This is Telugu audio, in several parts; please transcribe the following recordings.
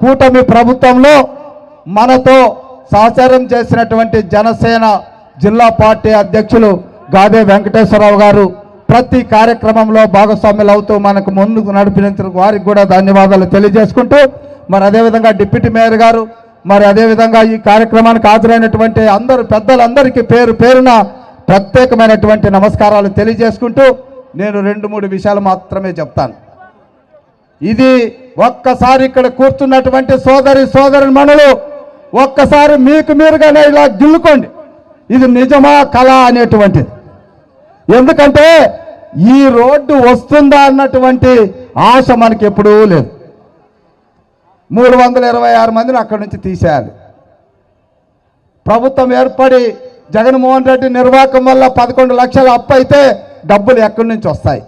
కూటమి ప్రభుత్వంలో మనతో సహచారం చేసినటువంటి జనసేన జిల్లా పార్టీ అధ్యక్షులు గాదే వెంకటేశ్వరరావు గారు ప్రతి కార్యక్రమంలో భాగస్వాములు అవుతూ మనకు ముందుకు నడిపించిన వారికి కూడా ధన్యవాదాలు తెలియజేసుకుంటూ మరి అదేవిధంగా డిప్యూటీ మేయర్ గారు మరి అదేవిధంగా ఈ కార్యక్రమానికి హాజరైనటువంటి అందరూ పెద్దలందరికీ పేరు పేరున ప్రత్యేకమైనటువంటి నమస్కారాలు తెలియజేసుకుంటూ నేను 2-3 విషయాలు మాత్రమే చెప్తాను. ఇది ఒక్కసారి ఇక్కడ కూర్చున్నటువంటి సోదరుమణులు ఒక్కసారి మీకు మీరుగానే ఇలా గిల్లుకోండి, ఇది నిజమా కళ అనేటువంటిది. ఎందుకంటే ఈ రోడ్డు వస్తుందా అన్నటువంటి ఆశ మనకి ఎప్పుడూ లేదు. 326 మందిని అక్కడి నుంచి తీసేయాలి. ప్రభుత్వం ఏర్పడి జగన్మోహన్ రెడ్డి నిర్వాహకం వల్ల 11 లక్షల అప్పు అయితే డబ్బులు ఎక్కడి నుంచి వస్తాయి?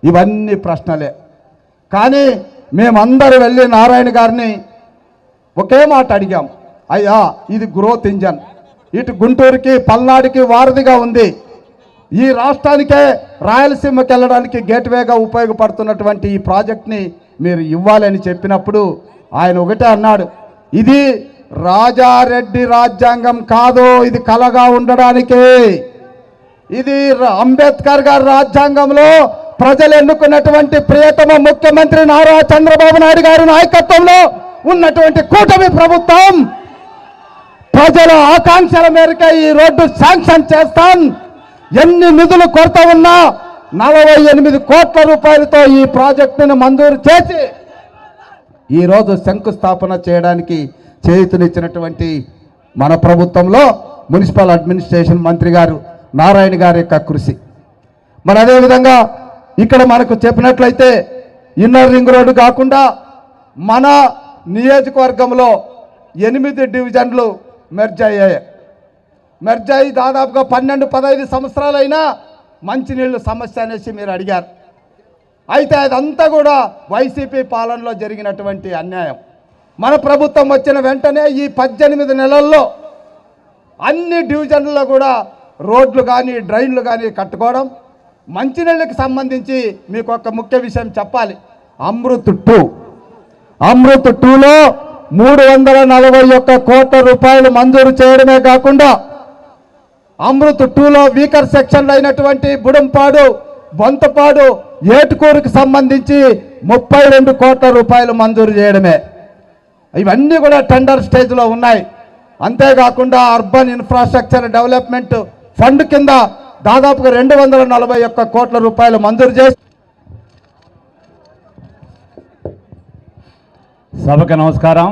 ఇవన్నీ ప్రశ్నలే. కానీ మేమందరూ వెళ్ళి నారాయణ గారిని ఒకే మాట అడిగాం, అయ్యా ఇది గ్రోత్ ఇంజన్, ఇటు గుంటూరుకి పల్నాడుకి వారధిగా ఉంది, ఈ రాష్ట్రానికే రాయలసీమకి వెళ్ళడానికి గేట్వేగా ఉపయోగపడుతున్నటువంటి ఈ ప్రాజెక్ట్ని మీరు ఇవ్వాలని చెప్పినప్పుడు ఆయన ఒకటే అన్నాడు, ఇది రాజారెడ్డి రాజ్యాంగం కాదు, ఇది కలగా ఉండడానికే, ఇది అంబేద్కర్ గారి రాజ్యాంగంలో ప్రజలు ఎన్నుకున్నటువంటి ప్రియతమ ముఖ్యమంత్రి నారా చంద్రబాబు నాయుడు గారి నాయకత్వంలో ఉన్నటువంటి కూటమి ప్రభుత్వం ప్రజల ఆకాంక్షల మేరకు ఈ రోడ్డు శాంక్షన్ చేస్తాం. ఎన్ని నిధులు కొరత ఉన్నా 48 కోట్ల రూపాయలతో ఈ ప్రాజెక్టును మంజూరు చేసి ఈరోజు శంకుస్థాపన చేయడానికి చేయూతనిచ్చినటువంటి మన ప్రభుత్వంలో మున్సిపల్ అడ్మినిస్ట్రేషన్ మంత్రి గారు నారాయణ గారి యొక్క కృషి. మరి అదేవిధంగా ఇక్కడ మనకు చెప్పినట్లయితే ఇన్నర్ రింగ్ రోడ్డు కాకుండా మన నియోజకవర్గంలో 8 డివిజన్లు మెర్జ్ అయ్యాయి. మెర్జ్ అయ్యి దాదాపుగా 12-15 సంవత్సరాలైనా మంచినీళ్ళు సమస్య అనేసి మీరు అడిగారు. అయితే అదంతా కూడా వైసీపీ పాలనలో జరిగినటువంటి అన్యాయం. మన ప్రభుత్వం వచ్చిన వెంటనే ఈ 18 నెలల్లో అన్ని డివిజన్లలో కూడా రోడ్లు కానీ డ్రైన్లు కానీ కట్టుకోవడం. మంచినీళ్ళకి సంబంధించి మీకు ఒక ముఖ్య విషయం చెప్పాలి. అమృత్ 2లో 341 కోట్ల రూపాయలు మంజూరు చేయడమే కాకుండా అమృత్ 2లో వీకర్ సెక్షన్లు అయినటువంటి బుడంపాడు, బొంతపాడు, ఏటుకూరుకి సంబంధించి 32 కోట్ల రూపాయలు మంజూరు చేయడమే. ఇవన్నీ కూడా టెండర్ స్టేజ్లో ఉన్నాయి. అంతేకాకుండా అర్బన్ ఇన్ఫ్రాస్ట్రక్చర్ డెవలప్మెంట్ ఫండ్ కింద దాదాపుగా 241 కోట్ల రూపాయలు మంజూరు చేసి. సభకు నమస్కారం.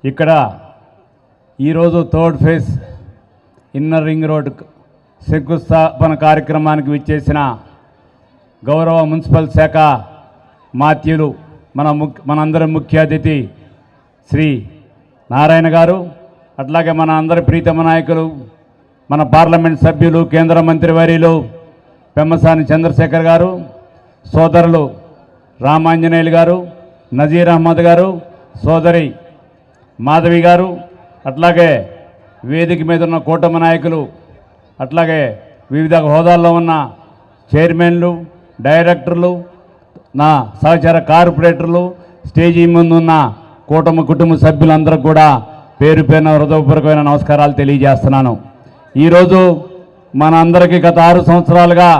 ఇక్కడ ఈరోజు 3rd phase inner ring road శంకుస్థాపన కార్యక్రమానికి విచ్చేసిన గౌరవ మున్సిపల్ శాఖ మాత్యులు మనందరి ముఖ్య అతిథి శ్రీ నారాయణ గారు, అట్లాగే మన అందరి ప్రీతమ నాయకులు, మన పార్లమెంట్ సభ్యులు, కేంద్ర మంత్రివర్యులు పెమ్మసాని చంద్రశేఖర్ గారు, సోదరులు రామాంజనేయులు గారు, నజీర్ అహ్మద్ గారు, సోదరి మాధవి గారు, అట్లాగే వేదిక మీద ఉన్న కూటమి నాయకులు, అట్లాగే వివిధ హోదాల్లో ఉన్న చైర్మన్లు, డైరెక్టర్లు, నా సహచర కార్పొరేటర్లు, స్టేజీ ముందున్న కూటమి కుటుంబ సభ్యులందరూ కూడా పేరు పేరున హృదయపూర్వకమైన నమస్కారాలు తెలియజేస్తున్నాను. ఈరోజు మన అందరికీ గత 6 సంవత్సరాలుగా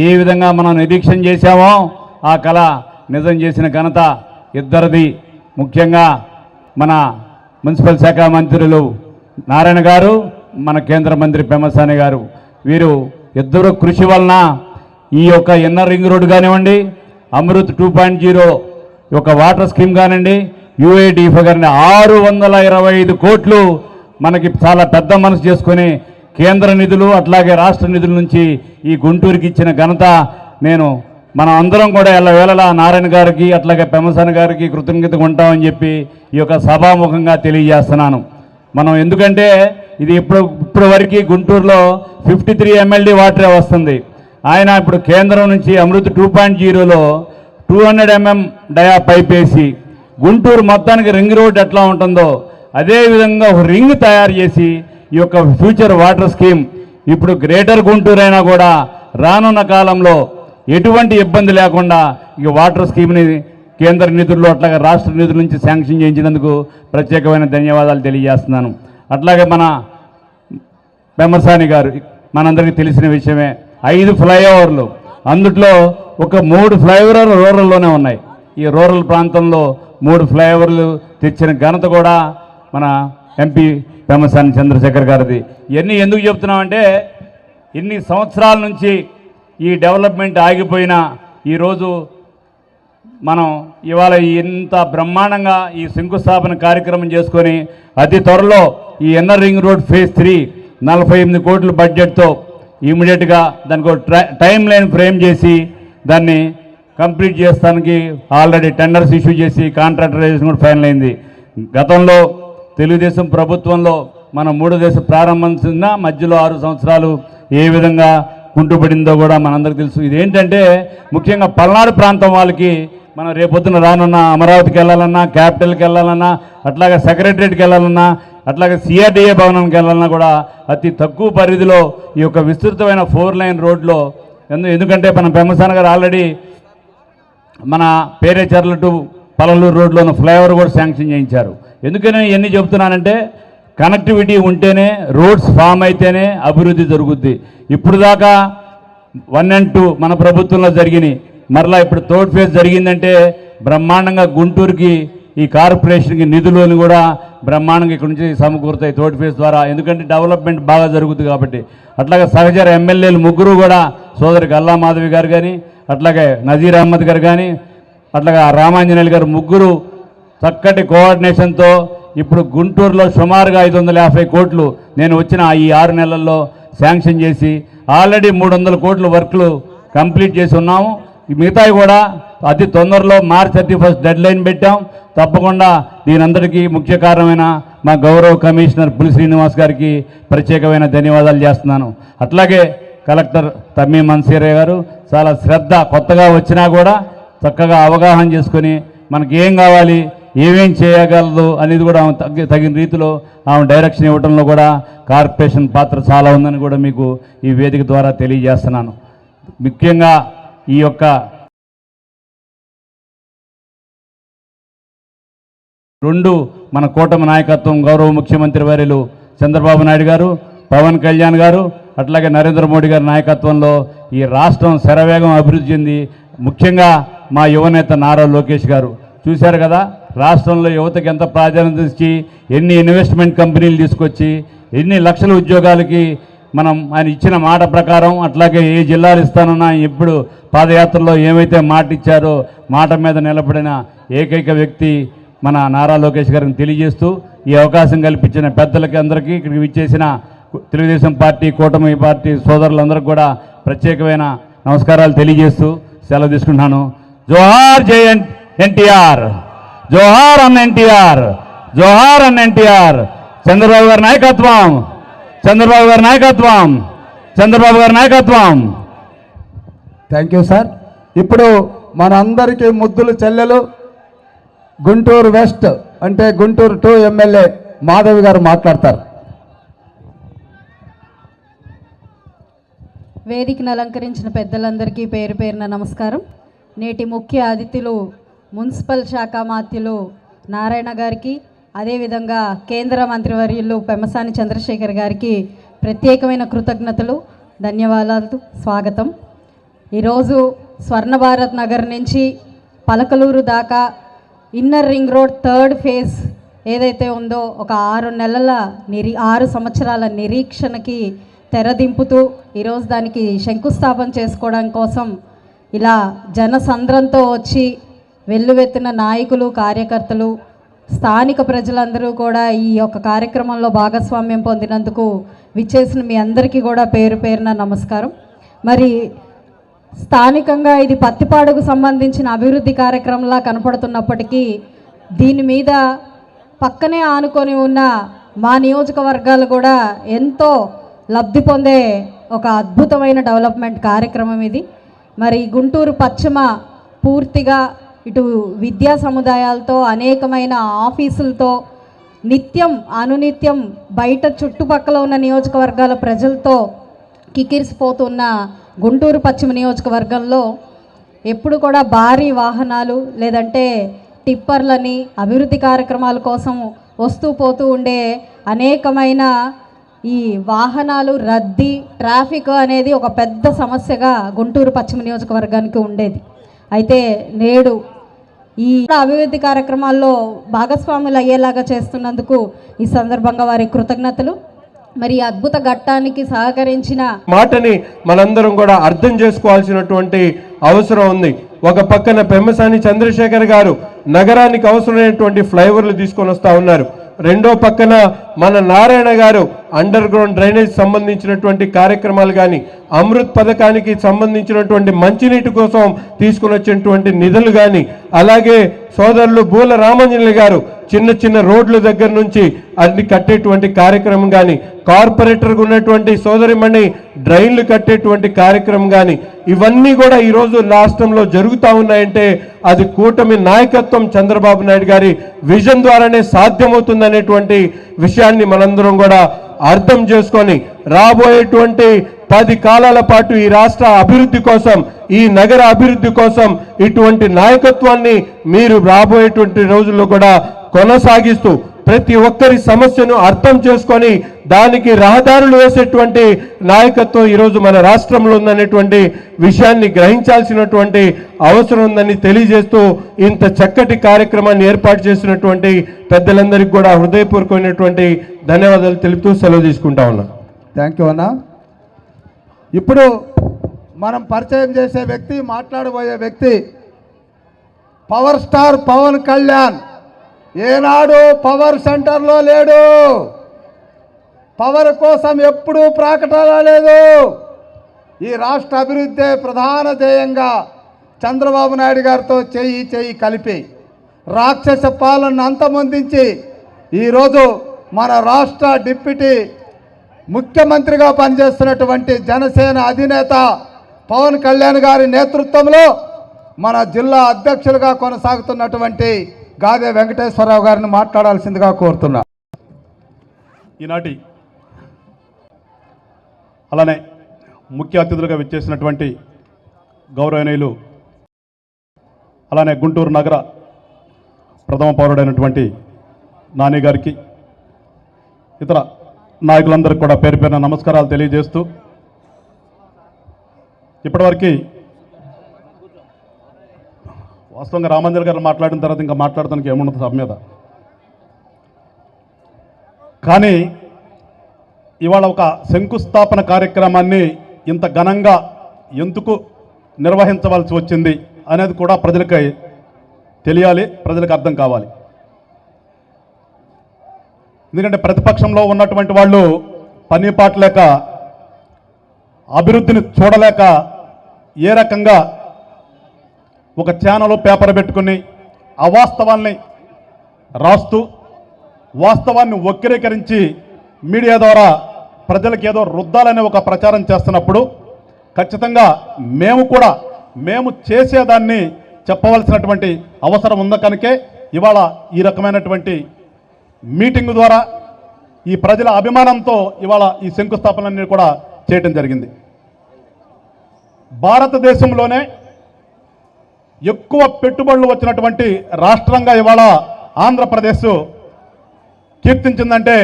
ఏ విధంగా మనం నిరీక్షణ చేశామో ఆ కళ నిజం చేసిన ఘనత ఇద్దరిది. ముఖ్యంగా మన మున్సిపల్ శాఖ మంత్రులు నారాయణ గారు, మన కేంద్ర మంత్రి పెమ్మసాని గారు, వీరు ఇద్దరు కృషి వలన ఈ యొక్క ఇన్నర్ రింగ్ రోడ్డు కానివ్వండి, అమృత్ 2.0 యొక్క వాటర్ స్కీమ్ కానివ్వండి, యూఐడిఎఫ్ గారిని 625 కోట్లు మనకి చాలా పెద్ద మనసు చేసుకొని కేంద్ర నిధులు అట్లాగే రాష్ట్ర నిధుల నుంచి ఈ గుంటూరుకి ఇచ్చిన ఘనత మనం అందరం కూడా ఎల్లవేళలా నారాయణ గారికి అట్లాగే పెమ్మసాని గారికి కృతజ్ఞతగా ఉంటామని చెప్పి ఈ యొక్క సభాముఖంగా తెలియజేస్తున్నాను. మనం ఎందుకంటే ఇది ఇప్పుడు వరకు గుంటూరులో 53 MLD వాటరే వస్తుంది. ఆయన ఇప్పుడు కేంద్రం నుంచి అమృత్ 2.0లో 200 mm డయా పైప్ వేసి గుంటూరు మొత్తానికి రింగ్ రోడ్ ఎట్లా ఉంటుందో అదేవిధంగా ఒక రింగ్ తయారు చేసి ఈ యొక్క ఫ్యూచర్ వాటర్ స్కీమ్ ఇప్పుడు గ్రేటర్ గుంటూరు అయినా కూడా రానున్న కాలంలో ఎటువంటి ఇబ్బంది లేకుండా ఈ వాటర్ స్కీమ్ని కేంద్ర నిధుల్లో అట్లాగే రాష్ట్ర నిధుల నుంచి శాంక్షన్ చేయించినందుకు ప్రత్యేకమైన ధన్యవాదాలు తెలియజేస్తున్నాను. అట్లాగే మన పెమ్మసాని గారు మనందరికీ తెలిసిన విషయమే, 5 ఫ్లైఓవర్లు, అందుట్లో ఒక 3 ఫ్లైఓవర్లు రూరల్లోనే ఉన్నాయి. ఈ రూరల్ ప్రాంతంలో 3 ఫ్లైఓవర్లు తెచ్చిన ఘనత కూడా మన ఎంపీ పెమ్మసాని చంద్రశేఖర్ గారిది. ఇవన్నీ ఎందుకు చెప్తున్నామంటే, ఇన్ని సంవత్సరాల నుంచి ఈ డెవలప్మెంట్ ఆగిపోయినా ఈరోజు మనం ఇవాళ ఇంత బ్రహ్మాండంగా ఈ శంకుస్థాపన కార్యక్రమం చేసుకొని అతి త్వరలో ఈ ఇన్నర్ రింగ్ రోడ్ ఫేజ్ 3 48 కోట్ల బడ్జెట్తో ఇమీడియట్గా దానికి టైం లైన్ ఫ్రేమ్ చేసి దాన్ని కంప్లీట్ చేస్తానికి ఆల్రెడీ టెండర్స్ ఇష్యూ చేసి కాంట్రాక్టరైజేషన్ కూడా ఫైనల్ అయింది. గతంలో తెలుగుదేశం ప్రభుత్వంలో మనం 3 దశ ప్రారంభించిన మధ్యలో 6 సంవత్సరాలు ఏ విధంగా కుంటుపడిందో కూడా మనందరికీ తెలుసు. ఇదేంటంటే ముఖ్యంగా పల్నాడు ప్రాంతం వాళ్ళకి మనం రేపొద్దున రానున్న అమరావతికి వెళ్ళాలన్నా, క్యాపిటల్కి వెళ్ళాలన్నా, అట్లాగే సెక్రటరియట్కి వెళ్ళాలన్నా, అట్లాగే సిఆర్డీఏ భవనానికి వెళ్ళాలన్నా కూడా అతి తక్కువ పరిధిలో ఈ యొక్క విస్తృతమైన 4 లైన్ రోడ్లో ఎందుకంటే మన పెమ్మసాని గారు ఆల్రెడీ మన పేరేచర్ల టు పలలూరు రోడ్లోని ఫ్లైఓవర్ కూడా శాంక్షన్ చేయించారు. ఎందుకని ఇవన్నీ చెబుతున్నానంటే, కనెక్టివిటీ ఉంటేనే, రోడ్స్ ఫామ్ అయితేనే అభివృద్ధి జరుగుద్ది. ఇప్పుడు దాకా 1 and 2 మన ప్రభుత్వంలో జరిగినాయి. మరలా ఇప్పుడు థర్డ్ ఫేజ్ జరిగిందంటే బ్రహ్మాండంగా గుంటూరుకి ఈ కార్పొరేషన్కి నిధులను కూడా బ్రహ్మాండంగా ఇక్కడ నుంచి సమకూరుతాయి థర్డ్ ఫేజ్ ద్వారా. ఎందుకంటే డెవలప్మెంట్ బాగా జరుగుతుంది కాబట్టి. అట్లాగే సహచర ఎమ్మెల్యేలు 3 కూడా, సోదరి గల్లా మాధవి గారు కానీ, అట్లాగే నజీర్ అహ్మద్ గారు కానీ, అట్లాగే రామాంజనేయులు గారు 3 చక్కటి కోఆర్డినేషన్తో ఇప్పుడు గుంటూరులో సుమారుగా 550 కోట్లు నేను వచ్చిన ఈ 6 నెలల్లో శాంక్షన్ చేసి ఆల్రెడీ 300 కోట్ల వర్క్లు కంప్లీట్ చేసి ఉన్నాము. మిగతాయి కూడా అతి తొందరలో March 31 డెడ్ లైన్ పెట్టాం. తప్పకుండా దీనందరికీ ముఖ్య కారణమైన మా గౌరవ కమిషనర్ పులి శ్రీనివాస్ గారికి ప్రత్యేకమైన ధన్యవాదాలు చేస్తున్నాను. అట్లాగే కలెక్టర్ తమ్మీ మన్సీరే గారు చాలా శ్రద్ధ, కొత్తగా వచ్చినా కూడా చక్కగా అవగాహన చేసుకొని మనకి ఏం కావాలి, ఏమేం చేయగలదు అనేది కూడా ఆమె తగిన రీతిలో ఆమె డైరెక్షన్ ఇవ్వడంలో కూడా కార్పొరేషన్ పాత్ర చాలా ఉందని కూడా మీకు ఈ వేదిక ద్వారా తెలియజేస్తున్నాను. ముఖ్యంగా ఈ యొక్క 2 మన కూటమి నాయకత్వం గౌరవ ముఖ్యమంత్రి వర్యులు చంద్రబాబు నాయుడు గారు, పవన్ కళ్యాణ్ గారు, అట్లాగే నరేంద్ర మోడీ గారి నాయకత్వంలో ఈ రాష్ట్రం శరవేగం అభివృద్ధి చెంది, ముఖ్యంగా మా యువనేత నారా లోకేష్ గారు చూశారు కదా, రాష్ట్రంలో యువతకి ఎంత ప్రాధాన్యత ఇచ్చి ఎన్ని ఇన్వెస్ట్మెంట్ కంపెనీలు తీసుకొచ్చి ఎన్ని లక్షల ఉద్యోగాలకి మనం ఆయన ఇచ్చిన మాట ప్రకారం, అట్లాగే ఏ జిల్లాలు ఇస్తానన్నా ఇప్పుడు పాదయాత్రలో ఏమైతే మాట ఇచ్చారో మాట మీద నిలబడిన ఏకైక వ్యక్తి మన నారా లోకేష్ గారిని తెలియజేస్తూ ఈ అవకాశం కల్పించిన పెద్దలకి అందరికీ, ఇక్కడికి విచ్చేసిన తెలుగుదేశం పార్టీ, కూటమి పార్టీ సోదరులందరికీ కూడా ప్రత్యేకమైన నమస్కారాలు తెలియజేస్తూ సెలవు తీసుకుంటున్నాను. జోహార్ జై ఎన్టీఆర్, జోహార్ అన్న ఎన్టీఆర్, జోహార్ అన్న ఎన్టీఆర్. చంద్రబాబు గారి నాయకత్వం, చంద్రబాబు గారి నాయకత్వం, చంద్రబాబు గారి నాయకత్వం. Thank you sir. ఇప్పుడు మనందరికీ ముద్దులు చెల్లెలు గుంటూరు వెస్ట్ అంటే గుంటూరు 2 ఎమ్మెల్యే మాధవి గారు మాట్లాడతారు. వేదికను అలంకరించిన పెద్దలందరికీ పేరు పేరున నమస్కారం. నేటి ముఖ్య అతిథులు మున్సిపల్ శాఖ మాత్యులు నారాయణ గారికి, అదేవిధంగా కేంద్ర మంత్రివర్యులు పెమ్మసాని చంద్రశేఖర్ గారికి ప్రత్యేకమైన కృతజ్ఞతలు, ధన్యవాదాలు, స్వాగతం. ఈరోజు స్వర్ణ భారత్ నగర్ నుంచి పలకలూరు దాకా inner ring road third phase ఏదైతే ఉందో ఒక 6 సంవత్సరాల నిరీక్షణకి తెరదింపుతూ ఈరోజు దానికి శంకుస్థాపన చేసుకోవడం కోసం ఇలా జనసంద్రంతో వచ్చి వెల్లువెత్తిన నాయకులు, కార్యకర్తలు, స్థానిక ప్రజలందరూ కూడా ఈ యొక్క కార్యక్రమంలో భాగస్వామ్యం పొందినందుకు విచ్చేసిన మీ అందరికీ కూడా పేరు పేరున నమస్కారం. మరి స్థానికంగా ఇది పత్తిపాడుకు సంబంధించిన అభివృద్ధి కార్యక్రమంలా కనపడుతున్నప్పటికీ దీని మీద పక్కనే ఆనుకొని ఉన్న మా నియోజకవర్గాలు కూడా ఎంతో లబ్ధి పొందే ఒక అద్భుతమైన డెవలప్మెంట్ కార్యక్రమం ఇది. మరి గుంటూరు పశ్చిమ పూర్తిగా ఇటు విద్యా సముదాయాలతో, అనేకమైన ఆఫీసులతో, నిత్యం అనునిత్యం బయట చుట్టుపక్కల ఉన్న నియోజకవర్గాల ప్రజలతో కిక్కిరిసిపోతున్న గుంటూరు పశ్చిమ నియోజకవర్గంలో ఎప్పుడు కూడా భారీ వాహనాలు లేదంటే టిప్పర్లని అభివృద్ధి కార్యక్రమాల కోసం వస్తూ పోతూ ఉండే అనేకమైన ఈ వాహనాలు రద్దీ ట్రాఫిక్ అనేది ఒక పెద్ద సమస్యగా గుంటూరు పశ్చిమ నియోజకవర్గానికి ఉండేది. అయితే నేడు ఈ అభివృద్ధి కార్యక్రమాల్లో భాగస్వాములు అయ్యేలాగా చేస్తున్నందుకు ఈ సందర్భంగా వారి కృతజ్ఞతలు. మరి ఈ అద్భుత ఘట్టానికి సహకరించిన మాటని మనందరం కూడా అర్థం చేసుకోవాల్సినటువంటి అవసరం ఉంది. ఒక పక్కన పెమ్మసాని చంద్రశేఖర్ గారు నగరానికి అవసరమైనటువంటి ఫ్లైఓవర్లు తీసుకొని వస్తూ ఉన్నారు. రెండో పక్కన మన నారాయణ గారు అండర్ గ్రౌండ్ డ్రైనేజ్ సంబంధించినటువంటి కార్యక్రమాలు కానీ, అమృత్ పథకానికి సంబంధించినటువంటి మంచినీటి కోసం తీసుకుని వచ్చినటువంటి నిధులు కానీ, అలాగే సోదరులు బూల రామంజనులు గారు చిన్న చిన్న రోడ్ల దగ్గర నుంచి అన్ని కట్టేటువంటి కార్యక్రమం కానీ, కార్పొరేటర్గా ఉన్నటువంటి సోదరిమణి డ్రైన్లు కట్టేటువంటి కార్యక్రమం కానీ, ఇవన్నీ కూడా ఈరోజు రాష్ట్రంలో జరుగుతూ ఉన్నాయంటే అది కూటమి నాయకత్వం చంద్రబాబు నాయుడు గారి విజన్ ద్వారానే సాధ్యమవుతుందనేటువంటి విషయాన్ని మనందరం కూడా అర్థం చేసుకొని రాబోయేటువంటి 10 కాలాల పాటు ఈ రాష్ట్ర అభివృద్ధి కోసం, ఈ నగర అభివృద్ధి కోసం ఇటువంటి నాయకత్వాన్ని మీరు రాబోయేటువంటి రోజుల్లో కూడా కొనసాగిస్తూ ప్రతి ఒక్కరి సమస్యను అర్థం చేసుకొని దానికి రహదారులు వేసేటువంటి నాయకత్వం ఈరోజు మన రాష్ట్రంలో ఉందనేటువంటి విషయాన్ని గ్రహించాల్సినటువంటి అవసరం ఉందని తెలియజేస్తూ ఇంత చక్కటి కార్యక్రమాన్ని ఏర్పాటు చేసినటువంటి పెద్దలందరికీ కూడా హృదయపూర్వకమైనటువంటి ధన్యవాదాలు తెలుపుతూ సెలవు తీసుకుంటా ఉన్నా. థ్యాంక్ యూ అన్న. ఇప్పుడు మనం పరిచయం చేసే వ్యక్తి, మాట్లాడబోయే వ్యక్తి పవర్ స్టార్ పవన్ కళ్యాణ్. ఏనాడు పవర్ సెంటర్లో లేడు, పవర్ కోసం ఎప్పుడూ ప్రకటన లేదు. ఈ రాష్ట్ర అభివృద్ధి ప్రధాన ధ్యేయంగా చంద్రబాబు నాయుడు గారితో చేయి కలిపి రాక్షస పాలనను అంతమొందించి ఈరోజు మన రాష్ట్ర డిప్యూటీ ముఖ్యమంత్రిగా పనిచేస్తున్నటువంటి జనసేన అధినేత పవన్ కళ్యాణ్ గారి నేతృత్వంలో మన జిల్లా అధ్యక్షులుగా కొనసాగుతున్నటువంటి గాదే వెంకటేశ్వరరావు గారిని మాట్లాడాల్సిందిగా కోరుతున్నా. ఈనాటి అలానే ముఖ్య అతిథులుగా విచ్చేసినటువంటి గౌరవనీయులు అలానే గుంటూరు నగర ప్రథమ పౌరుడైనటువంటి నాని గారికి, ఇతర నాయకులందరికీ కూడా పేరు పేరున నమస్కారాలు తెలియజేస్తూ, ఇప్పటివరకు వాస్తవంగా రామంజల్ గారు మాట్లాడిన తర్వాత ఇంకా మాట్లాడటానికి ఏముండదు సభ మీద. కానీ ఇవాళ ఒక శంకుస్థాపన కార్యక్రమాన్ని ఇంత ఘనంగా ఎందుకు నిర్వహించవలసి వచ్చింది అనేది కూడా ప్రజలకి తెలియాలి, ప్రజలకు అర్థం కావాలి. ఎందుకంటే ప్రతిపక్షంలో ఉన్నటువంటి వాళ్ళు పని పాటలేక, అభివృద్ధిని చూడలేక ఏ రకంగా ఒక ఛానల్ పేపర్ పెట్టుకుని అవాస్తవాల్ని రాస్తూ వాస్తవాన్ని వక్రీకరించి మీడియా ద్వారా ప్రజలకు ఏదో రుద్దాలనే ఒక ప్రచారం చేస్తున్నప్పుడు ఖచ్చితంగా మేము చేసేదాన్ని చెప్పవలసినటువంటి అవసరం ఉంది. కనుకే ఇవాళ ఈ రకమైనటువంటి మీటింగ్ ద్వారా ఈ ప్రజల అభిమానంతో ఇవాళ ఈ శంకుస్థాపనలన్నీ కూడా చేయటం జరిగింది. భారతదేశంలోనే ఎక్కువ పెట్టుబడులు వచ్చినటువంటి రాష్ట్రంగా ఇవాళ ఆంధ్రప్రదేశ్ కీర్తించిందంటే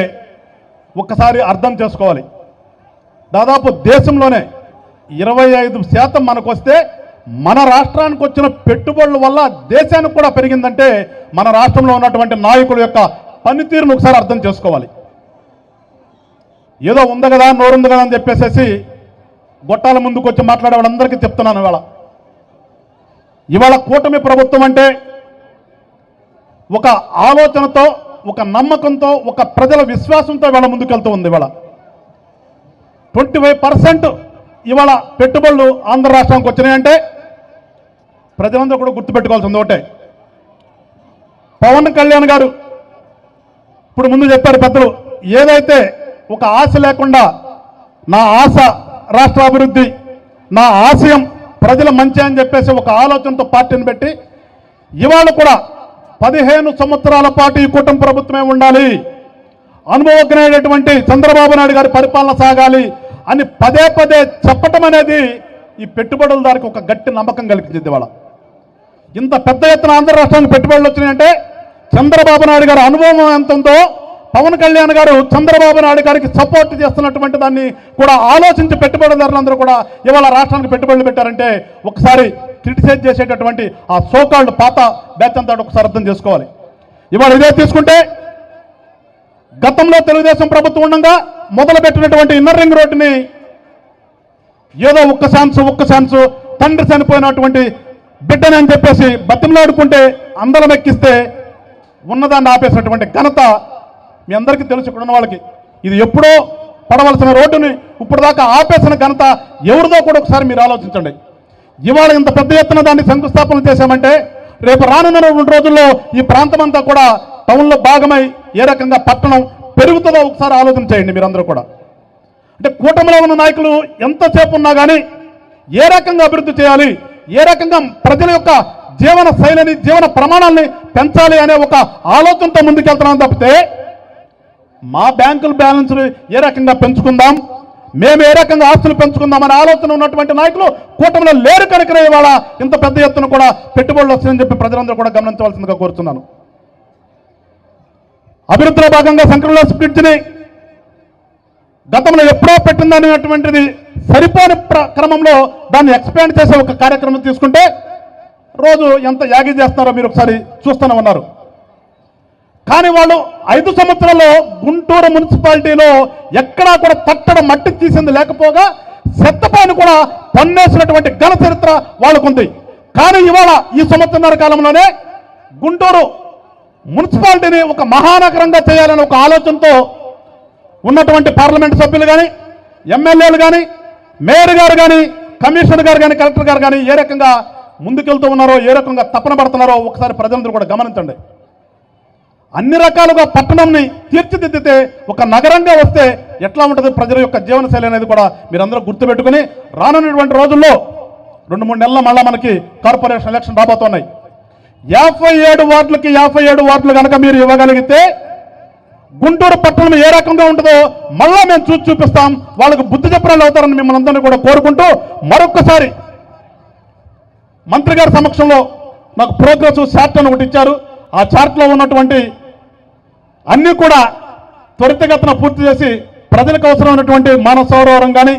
ఒక్కసారి అర్థం చేసుకోవాలి. దాదాపు దేశంలోనే 25% మనకు వస్తే మన రాష్ట్రానికి వచ్చిన పెట్టుబడుల వల్ల దేశానికి కూడా పెరిగిందంటే మన రాష్ట్రంలో ఉన్నటువంటి నాయకుల యొక్క పనితీరును ఒకసారి అర్థం చేసుకోవాలి. ఏదో ఉంది కదా, నోరుంది కదా అని చెప్పేసి గొట్టాల ముందుకు వచ్చి మాట్లాడే వాళ్ళందరికీ చెప్తున్నాను. ఇవాళ కూటమి ప్రభుత్వం అంటే ఒక ఆలోచనతో, ఒక నమ్మకంతో, ఒక ప్రజల విశ్వాసంతో ఇవాళ ముందుకెళ్తూ ఉంది. ఇవాళ 25% ఇవాళ పెట్టుబడులు ఆంధ్ర రాష్ట్రానికి వచ్చినాయంటే ప్రజలందరూ కూడా గుర్తుపెట్టుకోవాల్సింది ఒకటే, పవన్ కళ్యాణ్ గారు ఇప్పుడు ముందు చెప్పారు పెద్దలు, ఏదైతే ఒక ఆశ లేకుండా నా ఆశ రాష్ట్ర అభివృద్ధి, నా ఆశయం ప్రజల మంచి అని చెప్పేసి ఒక ఆలోచనతో పార్టీని పెట్టి ఇవాళ కూడా 15 సంవత్సరాల పాటు ఈ కూటమి ప్రభుత్వమే ఉండాలి, అనుభవజ్ఞుడైనటువంటి చంద్రబాబు నాయుడు గారి పరిపాలన సాగాలి అని పదే పదే చెప్పటం అనేది ఈ పెట్టుబడులదారికి ఒక గట్టి నమ్మకం కలిగించింది ఇవాళ. ఇంత పెద్ద ఎత్తున ఆంధ్ర రాష్ట్రానికి పెట్టుబడులు వచ్చినాయంటే చంద్రబాబు నాయుడు గారి అనుభవం ఎంత ఉందో, పవన్ కళ్యాణ్ గారు చంద్రబాబు నాయుడు గారికి సపోర్ట్ చేస్తున్నటువంటి దాన్ని కూడా ఆలోచించి పెట్టుబడిదారులందరూ కూడా ఇవాళ రాష్ట్రానికి పెట్టుబడులు పెట్టారంటే ఒకసారి క్రిటిసైజ్ చేసేటటువంటి ఆ సోకాల్డ్ పాత బ్యాచ్ అంతా ఒకసారి అర్థం చేసుకోవాలి. ఇవాళ ఇదే తీసుకుంటే గతంలో తెలుగుదేశం ప్రభుత్వం ఉండగా మొదలుపెట్టినటువంటి ఇన్నర్ రింగ్ రోడ్డుని ఏదో ఒక్క ఛాన్స్ తండ్రి చనిపోయినటువంటి బిడ్డని అని చెప్పేసి బతిమలాడుకుంటే అందరం ఎక్కిస్తే ఉన్నదాన్ని ఆపేసినటువంటి ఘనత మీ అందరికీ తెలుసు. ఇక్కడ ఉన్న వాళ్ళకి ఇది ఎప్పుడో పడవలసిన రోడ్డుని ఇప్పుడు దాకా ఆపేసిన ఘనత ఎవరిదో కూడా ఒకసారి మీరు ఆలోచించండి. ఇవాళ ఇంత పెద్ద ఎత్తున దాన్ని శంకుస్థాపన చేశామంటే రేపు రానున్న 2 రోజుల్లో ఈ ప్రాంతం అంతా కూడా టౌన్లో భాగమై ఏ రకంగా పట్టణం పెరుగుతుందో ఒకసారి ఆలోచన చేయండి మీరందరూ కూడా. అంటే కూటమిలో ఉన్న నాయకులు ఎంతసేపు ఉన్నా కానీ ఏ రకంగా అభివృద్ధి చేయాలి, ఏ రకంగా ప్రజల యొక్క జీవన శైలిని జీవన ప్రమాణాలని పెంచాలి అనే ఒక ఆలోచనతో ముందుకెళ్తున్నాం తప్పితే మా బ్యాంకుల బ్యాలెన్స్లు ఏ రకంగా పెంచుకుందాం, మేము ఏ రకంగా ఆస్తులు పెంచుకుందాం అనే ఆలోచన ఉన్నటువంటి నాయకులు కూటమిలో లేరు కనుకనే ఇవాళ ఇంత పెద్ద ఎత్తున కూడా పెట్టుబడులు వస్తాయని చెప్పి ప్రజలందరూ కూడా గమనించవలసిందిగా కోరుతున్నాను. అభివృద్ధిలో భాగంగా శంకరలాస్ బ్రిడ్జిని గతంలో ఎప్పుడో పెట్టిందనేటువంటిది సరిపోని క్రమంలో దాన్ని ఎక్స్పాండ్ చేసే ఒక కార్యక్రమం తీసుకుంటే రోజు ఎంత యాగి చేస్తున్నారో మీరు ఒకసారి చూస్తూనే ఉన్నారు. కానీ వాళ్ళు 5 సంవత్సరాల్లో గుంటూరు మున్సిపాలిటీలో ఎక్కడా కూడా తట్టడం మట్టి తీసింది లేకపోగా చెత్తపైన కూడా పన్నేసినటువంటి ఘన చరిత్ర వాళ్ళకుంది. కానీ ఇవాళ ఈ సంవత్సరాల కాలంలోనే గుంటూరు మున్సిపాలిటీని ఒక మహానగరంగా చేయాలనే ఒక ఆలోచనతో ఉన్నటువంటి పార్లమెంట్ సభ్యులు కానీ, ఎమ్మెల్యేలు కానీ, మేయర్ గారు కానీ, కమిషనర్ గారు కానీ, కలెక్టర్ గారు కానీ ఏ రకంగా ముందుకెళ్తూ ఉన్నారో, ఏ రకంగా తపన పడుతున్నారో ఒకసారి ప్రజలందరూ కూడా గమనించండి. అన్ని రకాలుగా పట్టణంని తీర్చిదిద్దితే ఒక నగరంగా వస్తే ఎట్లా ఉంటుంది ప్రజల యొక్క జీవనశైలి అనేది కూడా మీరందరూ గుర్తుపెట్టుకుని రానున్నటువంటి రోజుల్లో 2-3 నెలల మళ్ళా మనకి కార్పొరేషన్ ఎలక్షన్ రాబోతున్నాయి. 57 వార్డులకి 57 వార్డులు కనుక మీరు ఇవ్వగలిగితే గుంటూరు పట్టణం ఏ రకంగా ఉంటుందో మళ్ళా మేము చూపిస్తాం. వాళ్ళకు బుద్ధి చెప్పడాలు అవుతారని మిమ్మల్ని అందరినీ కూడా కోరుకుంటూ మరొక్కసారి మంత్రి గారి సమక్షంలో నాకు ప్రోగ్రెస్ చార్ట్ అని ఒకటి ఇచ్చారు. ఆ చార్ట్లో ఉన్నటువంటి అన్నీ కూడా త్వరితగతిన పూర్తి చేసి ప్రజలకు అవసరమైనటువంటి మానవ సరోవరం కానీ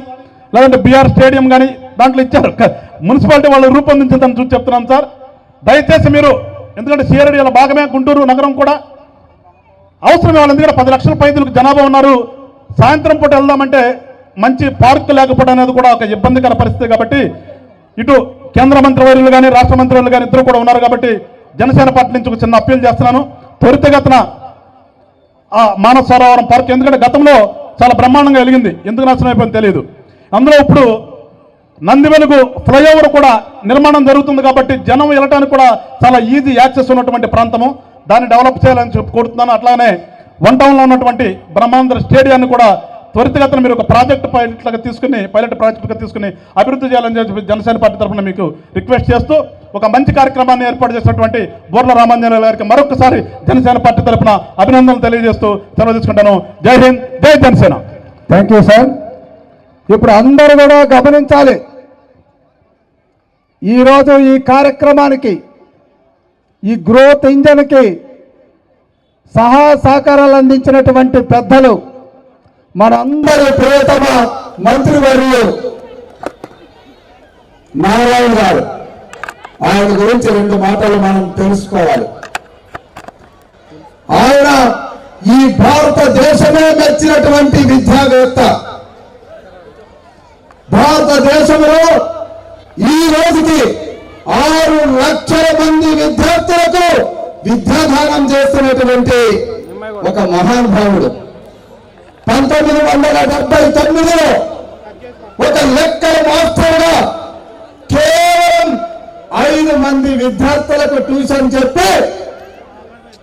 లేదంటే బిఆర్ స్టేడియం కానీ దాంట్లో ఇచ్చారు. మున్సిపాలిటీ వాళ్ళు రూపొందించిందని చూసి చెప్తున్నాం సార్. దయచేసి మీరు, ఎందుకంటే సిఆర్డీల భాగమే గుంటూరు నగరం కూడా అవసరమే. వాళ్ళు ఎందుకంటే 10 లక్షల పైదలకు జనాభా ఉన్నారు. సాయంత్రం పూట వెళ్దామంటే మంచి పార్క్ లేకపోవడం అనేది కూడా ఒక ఇబ్బందికర పరిస్థితి. కాబట్టి ఇటు కేంద్ర మంత్రివర్యులు కానీ రాష్ట్ర మంత్రివర్యులు కానీ ఇద్దరు కూడా ఉన్నారు. కాబట్టి జనసేన పార్టీ నుంచి ఒక చిన్న అప్పీల్ చేస్తున్నాను. త్వరితగతిన ఆ మానవ సరోవరం పార్క్, ఎందుకంటే గతంలో చాలా బ్రహ్మాండంగా వెలిగింది, ఎందుకు నాశనం అయిపోయింది తెలియదు. అందులో ఇప్పుడు నంది వెలుగు ఫ్లైఓవర్ కూడా నిర్మాణం జరుగుతుంది. కాబట్టి జనం వెళ్ళటానికి కూడా చాలా ఈజీ యాక్సెస్ ఉన్నటువంటి ప్రాంతము, దాన్ని డెవలప్ చేయాలని చెప్పి కోరుతున్నాను. అట్లానే 1 టౌన్లో ఉన్నటువంటి బ్రహ్మాంధ్ర స్టేడియాన్ని కూడా త్వరితగతిన మీరు ఒక పైలట్ ప్రాజెక్టుగా తీసుకుని అభివృద్ధి చేయాలని చెప్పి జనసేన పార్టీ తరఫున మీకు రిక్వెస్ట్ చేస్తూ ఒక మంచి కార్యక్రమాన్ని ఏర్పాటు చేసినటువంటి బోర్ల రామాంజనేయులు గారికి మరొకసారి జనసేన పార్టీ తరఫున అభినందనలు తెలియజేస్తూ సెలవు తీసుకుంటాను. జై హింద్, జై జనసేన. Thank you sir. ఇప్పుడు అందరూ కూడా గమనించాలి, ఈరోజు ఈ కార్యక్రమానికి, ఈ గ్రోత్ ఇంజన్కి సహకారాలు అందించినటువంటి పెద్దలు మనందరి ప్రియతమ మంత్రివర్యులు నారాయణ గారు. ఆయన గురించి 2 మాటలు మనం తెలుసుకోవాలి. ఆయన ఈ భారతదేశమే మెచ్చినటువంటి విద్యావేత్త. భారతదేశంలో ఈ రోజుకి 6 లక్షల మంది విద్యార్థులకు విద్యాదానం చేస్తున్నటువంటి ఒక మహానుభావుడు. 1979లో ఒక లెక్కల మాస్టర్గా కేవలం 5 మంది విద్యార్థులకు ట్యూషన్ చెప్పి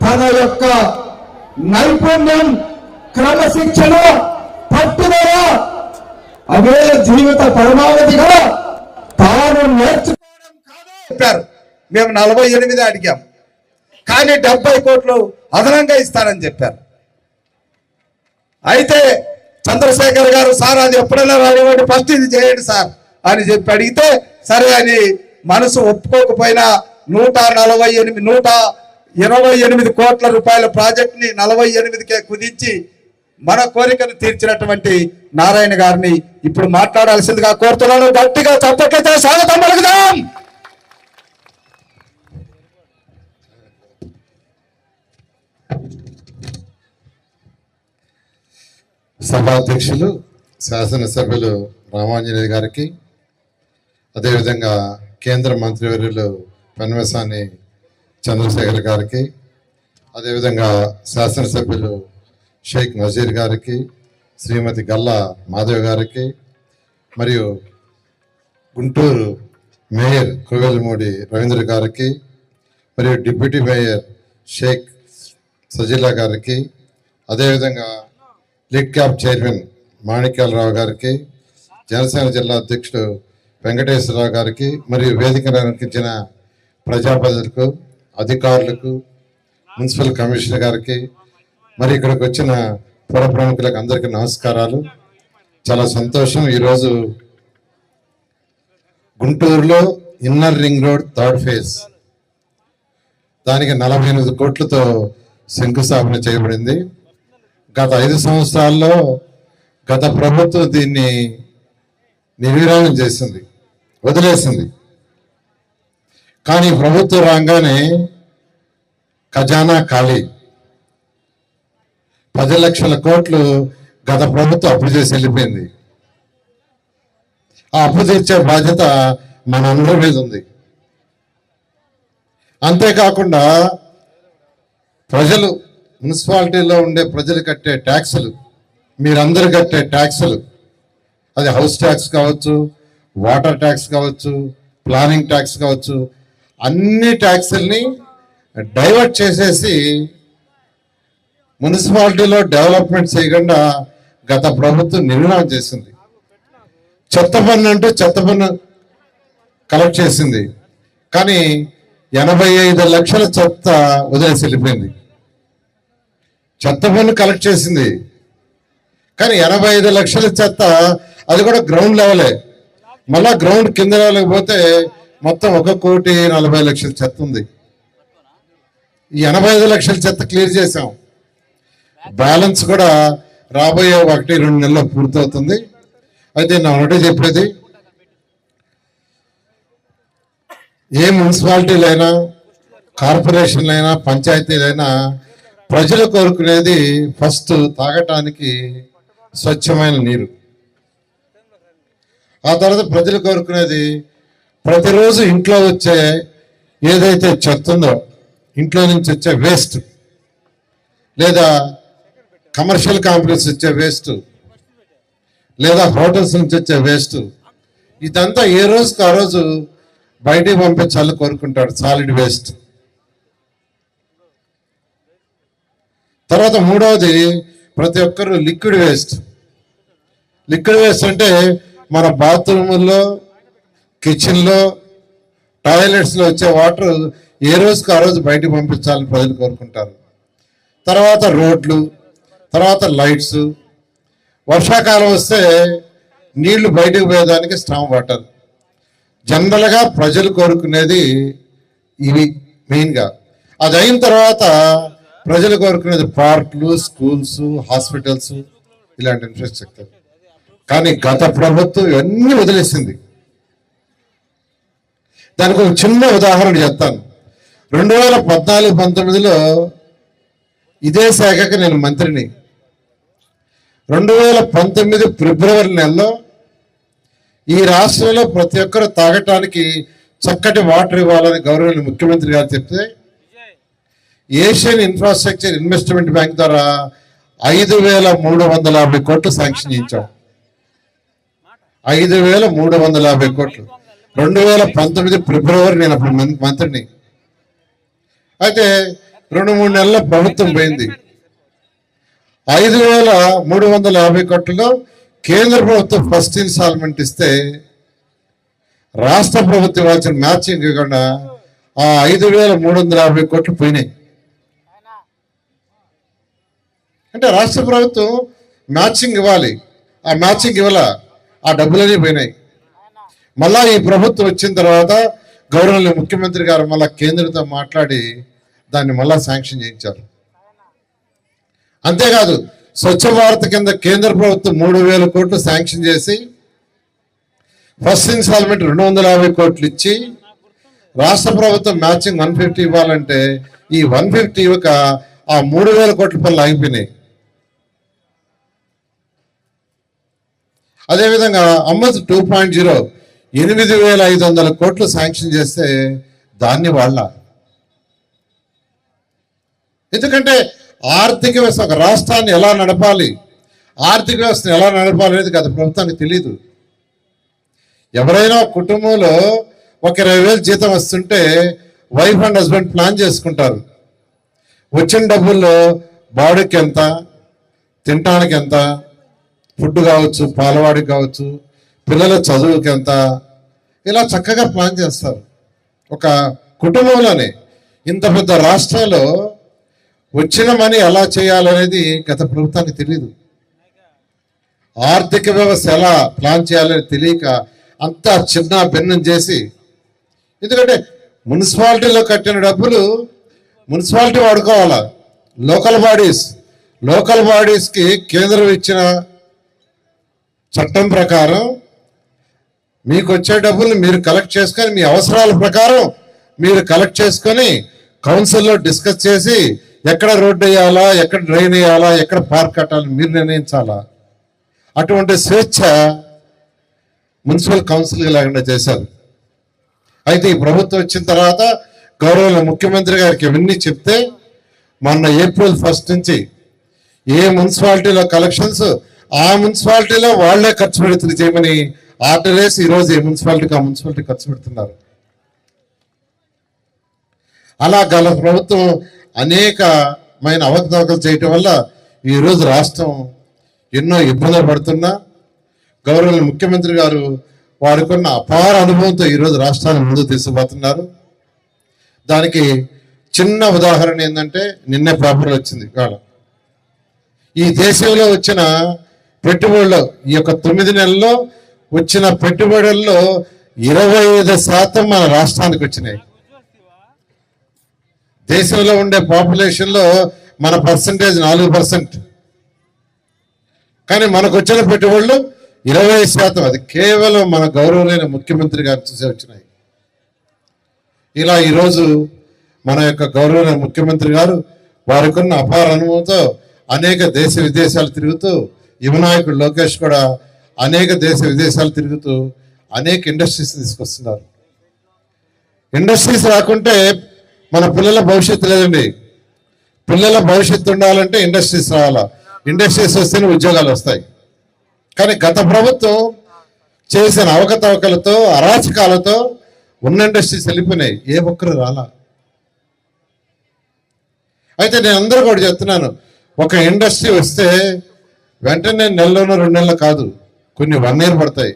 తన యొక్క నైపుణ్యం, క్రమశిక్షణ, పట్టుదల, అదే జీవిత పరమావధిగా తాను నేర్చుకోవడం కాదు చెప్పారు. మేము 48 అడిగాం, కానీ 70 కోట్లు అదనంగా ఇస్తారని చెప్పారు. అయితే చంద్రశేఖర్ గారు, సార్ అది ఎప్పుడైనా రానివ్వండి, ఫస్ట్ ఇది చేయండి సార్, అని చెప్పి అడిగితే సరే అని మనసు ఒప్పుకోకపోయినా 128 కోట్ల రూపాయల ప్రాజెక్ట్ని 48కే కుదించి మన కోరికను తీర్చినటువంటి నారాయణ గారిని ఇప్పుడు మాట్లాడాల్సిందిగా కోరుతున్నాను. గట్టిగా చప్పట్లతో స్వాగతం పలుకుదాం. సభాధ్యక్షులు శాసనసభ్యులు రామాంజనేయ గారికి, అదేవిధంగా కేంద్ర మంత్రివర్యులు పెన్వసాని చంద్రశేఖర్ గారికి, అదేవిధంగా శాసనసభ్యులు షేక్ నజీర్ గారికి, శ్రీమతి గల్లా మాధవ్ గారికి, మరియు గుంటూరు మేయర్ కోవెలమూడి రవీంద్ర గారికి, మరియు డిప్యూటీ మేయర్ షేక్ సజిలా గారికి, అదేవిధంగా లిడ్ క్యాప్ చైర్మన్ మాణిక్యాలరావు గారికి, జనసేన జిల్లా అధ్యక్షుడు వెంకటేశ్వరరావు గారికి, మరియు వేదికను అలంకరించిన ప్రజాప్రతినిధులకు, అధికారులకు, మున్సిపల్ కమిషనర్ గారికి, మరి ఇక్కడికి వచ్చిన పుర ప్రముఖులకు అందరికీ నమస్కారాలు. చాలా సంతోషం. ఈరోజు గుంటూరులో inner ring road 3rd phase దానికి 48 కోట్లతో శంకుస్థాపన చేయబడింది. గత 5 సంవత్సరాల్లో గత ప్రభుత్వం దీన్ని నిర్వీర్యం చేసింది, వదిలేసింది. కానీ ప్రభుత్వం రాగానే ఖజానా ఖాళీ. 10 లక్షల కోట్లు గత ప్రభుత్వం అప్పు చేసి వెళ్ళిపోయింది. ఆ అప్పు తీర్చే బాధ్యత మనందరి మీద ఉంది. అంతేకాకుండా ప్రజలు, మున్సిపాలిటీలో ఉండే ప్రజలు కట్టే ట్యాక్సులు, మీరందరూ కట్టే ట్యాక్సులు, అది హౌస్ ట్యాక్స్ కావచ్చు, వాటర్ ట్యాక్స్ కావచ్చు, ప్లానింగ్ ట్యాక్స్ కావచ్చు, అన్ని ట్యాక్సుల్ని డైవర్ట్ చేసేసి మున్సిపాలిటీలో డెవలప్మెంట్ చేయకుండా గత ప్రభుత్వం నిర్ణయం చేసింది. చెత్త పన్ను అంటే చెత్త పన్ను కలెక్ట్ చేసింది, కానీ 85 లక్షల చెత్త వదిలేసి వెళ్ళిపోయింది. చెత్త పన్ను కలెక్ట్ చేసింది, కానీ 85 లక్షల చెత్త, అది కూడా గ్రౌండ్ లెవెలే. మళ్ళా గ్రౌండ్ కింద లెవెల్కి పోతే మొత్తం 1,40,00,000 చెత్త ఉంది. ఈ 85 లక్షల చెత్త క్లియర్ చేసాం. బ్యాలెన్స్ కూడా రాబోయే 1-2 నెలల్లో పూర్తవుతుంది. అయితే నా ఒకటే చెప్పేది, ఏ మున్సిపాలిటీలైనా, కార్పొరేషన్లైనా, పంచాయతీలైనా ప్రజలు కోరుకునేది ఫస్ట్ తాగటానికి స్వచ్ఛమైన నీరు. ఆ తర్వాత ప్రజలు కోరుకునేది ప్రతిరోజు ఇంట్లో వచ్చే ఏదైతే చెత్త ఉందో, ఇంట్లో నుంచి వచ్చే వేస్ట్, లేదా కమర్షియల్ కాంప్లెక్స్ వచ్చే వేస్ట్, లేదా హోటల్స్ నుంచి వచ్చే వేస్ట్, ఇదంతా ఏ రోజుకి ఆ రోజు బయటికి పంపించాలని కోరుకుంటాడు, సాలిడ్ వేస్ట్. తర్వాత మూడవది ప్రతి ఒక్కరు లిక్విడ్ వేస్ట్. లిక్విడ్ వేస్ట్ అంటే మన బాత్రూముల్లో, కిచెన్లో, టాయిలెట్స్లో వచ్చే వాటర్ ఏ రోజుకి ఆ రోజు బయటకు పంపించాలని ప్రజలు కోరుకుంటారు. తర్వాత రోడ్లు, తర్వాత లైట్స్. వర్షాకాలం వస్తే నీళ్లు బయటకు పోయేదానికి స్టామ్ వాటర్. జనరల్గా ప్రజలు కోరుకునేది ఇవి మెయిన్గా. అది అయిన తర్వాత ప్రజలు కోరుకునేది పార్కులు, స్కూల్స్, హాస్పిటల్స్, ఇలాంటి ఇన్ఫ్రాస్ట్రక్చర్. కానీ గత ప్రభుత్వం ఇవన్నీ వదిలేసింది. దానికి ఒక చిన్న ఉదాహరణ చెప్తాను. 2014-19లో ఇదే శాఖకి నేను మంత్రిని. 2019 ఫిబ్రవరి నెలలో ఈ రాష్ట్రంలో ప్రతి ఒక్కరు తాగటానికి చక్కటి వాటర్ ఇవ్వాలని గౌరవనీయ ముఖ్యమంత్రి గారు చెప్తే, ఏషియన్ ఇన్ఫ్రాస్ట్రక్చర్ ఇన్వెస్ట్మెంట్ బ్యాంక్ ద్వారా 5,350 కోట్లు శాంక్షన్ చేయించాం. 5,350 కోట్లు. 2019 ఫిబ్రవరి నేను అప్పుడు మంత్రిని. అయితే 2-3 నెలల ప్రభుత్వం పోయింది. 5,350 కోట్లలో కేంద్ర ప్రభుత్వం ఫస్ట్ ఇన్స్టాల్మెంట్ ఇస్తే రాష్ట్ర ప్రభుత్వం ఇవ్వాల్సిన మ్యాచింగ్ ఇవ్వకుండా ఆ 5,350 కోట్లు పోయినాయి. అంటే రాష్ట్ర ప్రభుత్వం మ్యాచింగ్ ఇవ్వాలి, ఆ మ్యాచింగ్ ఇవ్వాల, ఆ డబ్బులన్నీ పోయినాయి. మళ్ళా ఈ ప్రభుత్వం వచ్చిన తర్వాత గౌరవనీయ ముఖ్యమంత్రి గారు మళ్ళా కేంద్రంతో మాట్లాడి దాన్ని మళ్ళా శాంక్షన్ చేయించారు. అంతేకాదు స్వచ్ఛ భారత్ కింద కేంద్ర ప్రభుత్వం 3,000 కోట్లు శాంక్షన్ చేసి ఫస్ట్ ఇన్స్టాల్మెంట్ 250 కోట్లు ఇచ్చి రాష్ట్ర ప్రభుత్వం మ్యాచింగ్ 150 ఇవ్వాలంటే ఈ 150 ఇవ్వక ఆ 3,000 కోట్ల పనులు ఆగిపోయినాయి. అదేవిధంగా అమృత్ 2.0 8,500 కోట్లు శాంక్షన్ చేస్తే దాన్ని వాళ్ళ ఎందుకంటే ఆర్థిక వ్యవస్థ ఒక రాష్ట్రాన్ని ఎలా నడపాలి, ఆర్థిక వ్యవస్థను ఎలా నడపాలి అనేది గత ప్రభుత్వానికి తెలియదు. ఎవరైనా కుటుంబంలో ఒక 20,000 జీతం వస్తుంటే వైఫ్ అండ్ హస్బెండ్ ప్లాన్ చేసుకుంటారు. వచ్చిన డబ్బుల్లో బాడీకి ఎంత, తినటానికి ఎంత, ఫుడ్ కావచ్చు, పాలవాడికి కావచ్చు, పిల్లల చదువుకి ఎంత, ఇలా చక్కగా ప్లాన్ చేస్తారు. ఒక కుటుంబంలోనే ఇంత పెద్ద రాష్ట్రంలో వచ్చిన మనీ ఎలా చేయాలనేది గత ప్రభుత్వానికి తెలియదు. ఆర్థిక వ్యవస్థ ఎలా ప్లాన్ చేయాలని తెలియక అంతా చిన్న భిన్నం చేసి, ఎందుకంటే మున్సిపాలిటీలో కట్టిన డబ్బులు మున్సిపాలిటీ వాడుకోవాలా. లోకల్ బాడీస్కి కేంద్రం ఇచ్చిన చట్టం ప్రకారం మీకు వచ్చే డబ్బులు మీరు కలెక్ట్ చేసుకొని మీ అవసరాల ప్రకారం మీరు కలెక్ట్ చేసుకొని కౌన్సిల్లో డిస్కస్ చేసి ఎక్కడ రోడ్డు వేయాలా, ఎక్కడ డ్రైన్ వేయాలా, ఎక్కడ పార్క్ కట్టాలి మీరు నిర్ణయించాలా. అటువంటి స్వేచ్ఛ మున్సిపల్ కౌన్సిల్ లేకుండా చేశారు. అయితే ఈ ప్రభుత్వం వచ్చిన తర్వాత గౌరవ ముఖ్యమంత్రి గారికి ఇవన్నీ చెప్తే మొన్న ఏప్రిల్ 1 నుంచి ఏ మున్సిపాలిటీలో కలెక్షన్స్ ఆ మున్సిపాలిటీలో వాళ్లే ఖర్చు పెడుతుంది చేయమని ఆర్డర్ వేసి ఈరోజు ఏ మున్సిపాలిటీకి ఆ మున్సిపాలిటీ ఖర్చు పెడుతున్నారు. అలా గల ప్రభుత్వం అనేకమైన అవకతవకలు చేయటం వల్ల ఈరోజు రాష్ట్రం ఎన్నో ఇబ్బందులు పడుతున్నా గౌరవ ముఖ్యమంత్రి గారు వారికున్న అపార అనుభవంతో ఈరోజు రాష్ట్రాన్ని ముందుకు తీసుకుపోతున్నారు. దానికి చిన్న ఉదాహరణ ఏంటంటే నిన్నే పేపర్లో వచ్చింది కాడ ఈ దేశంలో వచ్చిన పెట్టుబడుల్లో ఈ యొక్క 9 నెలల్లో వచ్చిన పెట్టుబడుల్లో 25% మన రాష్ట్రానికి వచ్చినాయి. దేశంలో ఉండే పాపులేషన్లో మన పర్సంటేజ్ 4%, కానీ మనకు వచ్చిన పెట్టుబడులు 20%. అది కేవలం మన గౌరవమైన ముఖ్యమంత్రి గారు చూసే వచ్చినాయి. ఇలా ఈరోజు మన యొక్క గౌరవమైన ముఖ్యమంత్రి గారు వారికి ఉన్న అపార అనుభవంతో అనేక దేశ విదేశాలు తిరుగుతూ, యువనాయకుడు లోకేష్ కూడా అనేక దేశ విదేశాలు తిరుగుతూ అనేక ఇండస్ట్రీస్ తీసుకొస్తున్నారు. ఇండస్ట్రీస్ రాకుంటే మన పిల్లల భవిష్యత్తు లేదండి. పిల్లల భవిష్యత్తు ఉండాలంటే ఇండస్ట్రీస్ రావాలా, ఇండస్ట్రీస్ వస్తేనే ఉద్యోగాలు వస్తాయి. కానీ గత ప్రభుత్వం చేసిన అవకతవకలతో అరాచకాలతో ఉన్న ఇండస్ట్రీస్ వెళ్ళిపోయినాయి, ఏ ఒక్కరు రాలా. అయితే నేను అందరూ కూడా చెప్తున్నాను, ఒక ఇండస్ట్రీ వస్తే వెంటనే నెలలోనో 2 నెలలు కాదు, కొన్ని 1 year పడతాయి,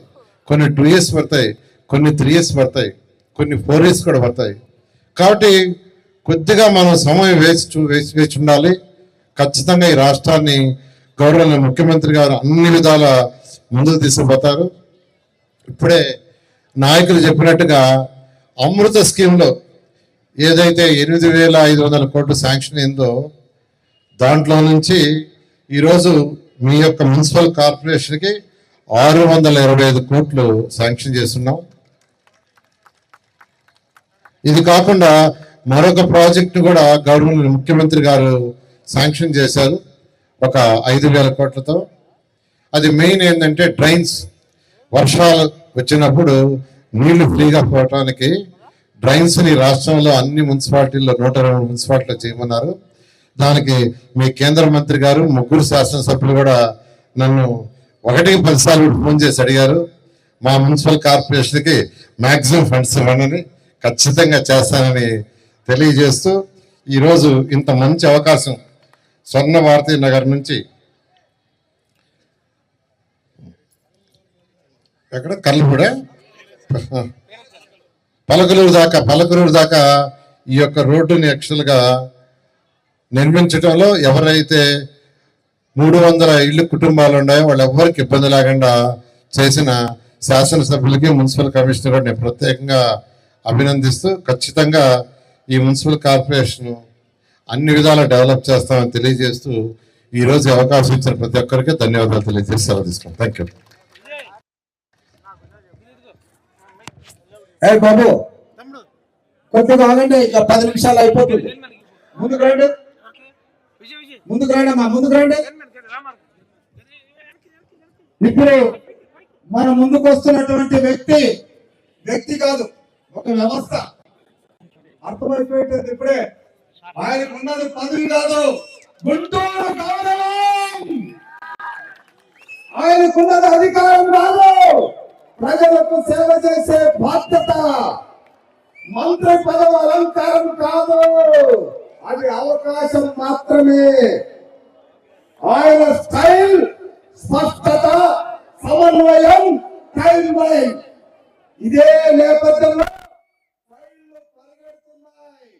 కొన్ని 2 years పడతాయి, కొన్ని 3 years పడతాయి, కొన్ని 4 years కూడా పడతాయి. కాబట్టి కొద్దిగా మనం సమయం వేచి ఉండాలి. ఖచ్చితంగా ఈ రాష్ట్రాన్ని గౌరవ ముఖ్యమంత్రి గారు అన్ని విధాల ముందుకు తీసుకుపోతారు. ఇప్పుడే నాయకులు చెప్పినట్టుగా అమృత స్కీమ్లో ఏదైతే 8,500 కోట్లు శాంక్షన్ అయిందో దాంట్లో నుంచి ఈరోజు మీ యొక్క మున్సిపల్ కార్పొరేషన్కి 625 కోట్లు శాంక్షన్ చేస్తున్నాం. ఇది కాకుండా మరొక ప్రాజెక్టు కూడా గవర్నమెంట్ ముఖ్యమంత్రి గారు శాంక్షన్ చేశారు ఒక 5,000 కోట్లతో. అది మెయిన్ ఏంటంటే డ్రైన్స్, వర్షాలు వచ్చినప్పుడు నీళ్లు ఫ్రీగా పోవటానికి డ్రైన్స్ని రాష్ట్రంలో అన్ని మున్సిపాలిటీల్లో 120 మున్సిపాలిటీలో చేయమన్నారు. దానికి మీ కేంద్ర మంత్రి గారు 3 శాసనసభ్యులు కూడా నన్ను 1-10 సార్లు ఫోన్ చేసి అడిగారు, మా మున్సిపల్ కార్పొరేషన్కి మ్యాక్సిమం ఫండ్స్ ఇవ్వనని. ఖచ్చితంగా చేస్తానని తెలియజేస్తూ ఈరోజు ఇంత మంచి అవకాశం స్వర్ణ భారతీ నగర్ నుంచి ఎక్కడ కర్లపూడే పలకలూరు దాకా ఈ యొక్క రోడ్డుని యాక్చువల్గా నిర్మించడంలో ఎవరైతే 300 ఇళ్ళు కుటుంబాలు ఉన్నాయో వాళ్ళు ఎవరికి ఇబ్బంది లేకుండా చేసిన శాసనసభ్యులకి మున్సిపల్ కమిషనర్ నేను ప్రత్యేకంగా అభినందిస్తూ ఖచ్చితంగా ఈ మున్సిపల్ కార్పొరేషన్ అన్ని విధాలా డెవలప్ చేస్తామని తెలియజేస్తూ ఈ రోజు అవకాశం ఇచ్చిన ప్రతి ఒక్కరికి ధన్యవాదాలు తెలియజేసి సెలవు తీసుకుంటాం. Thank you. బాబు కొద్దిగా ఆగండి, ఇంకా 10 నిమిషాలు అయిపోతుంది. ముందుకు రండి, ముందుకు రండి అమ్మా, ముందుకు రండి. ఇప్పుడు మన ముందుకు వస్తున్నటువంటి వ్యక్తి కాదు, ఒక వ్యవస్థ. అర్థమైపోయింది ఇప్పుడే. ఆయనకు ఉన్నది పదవి కాదు, గుంటూరు గౌరవం. ఆయనకున్నది అధికారం కాదు, ప్రజలకు సేవ చేసే బాధ్యత. మంత్రి పదవి అలంకారం కాదు, అది అవకాశం మాత్రమే. ఆయన స్టైల్, స్పష్టత, సమన్వయం, టైం లైన్, ఇదే నేపథ్యంలో పరిగెడుతున్నాయి,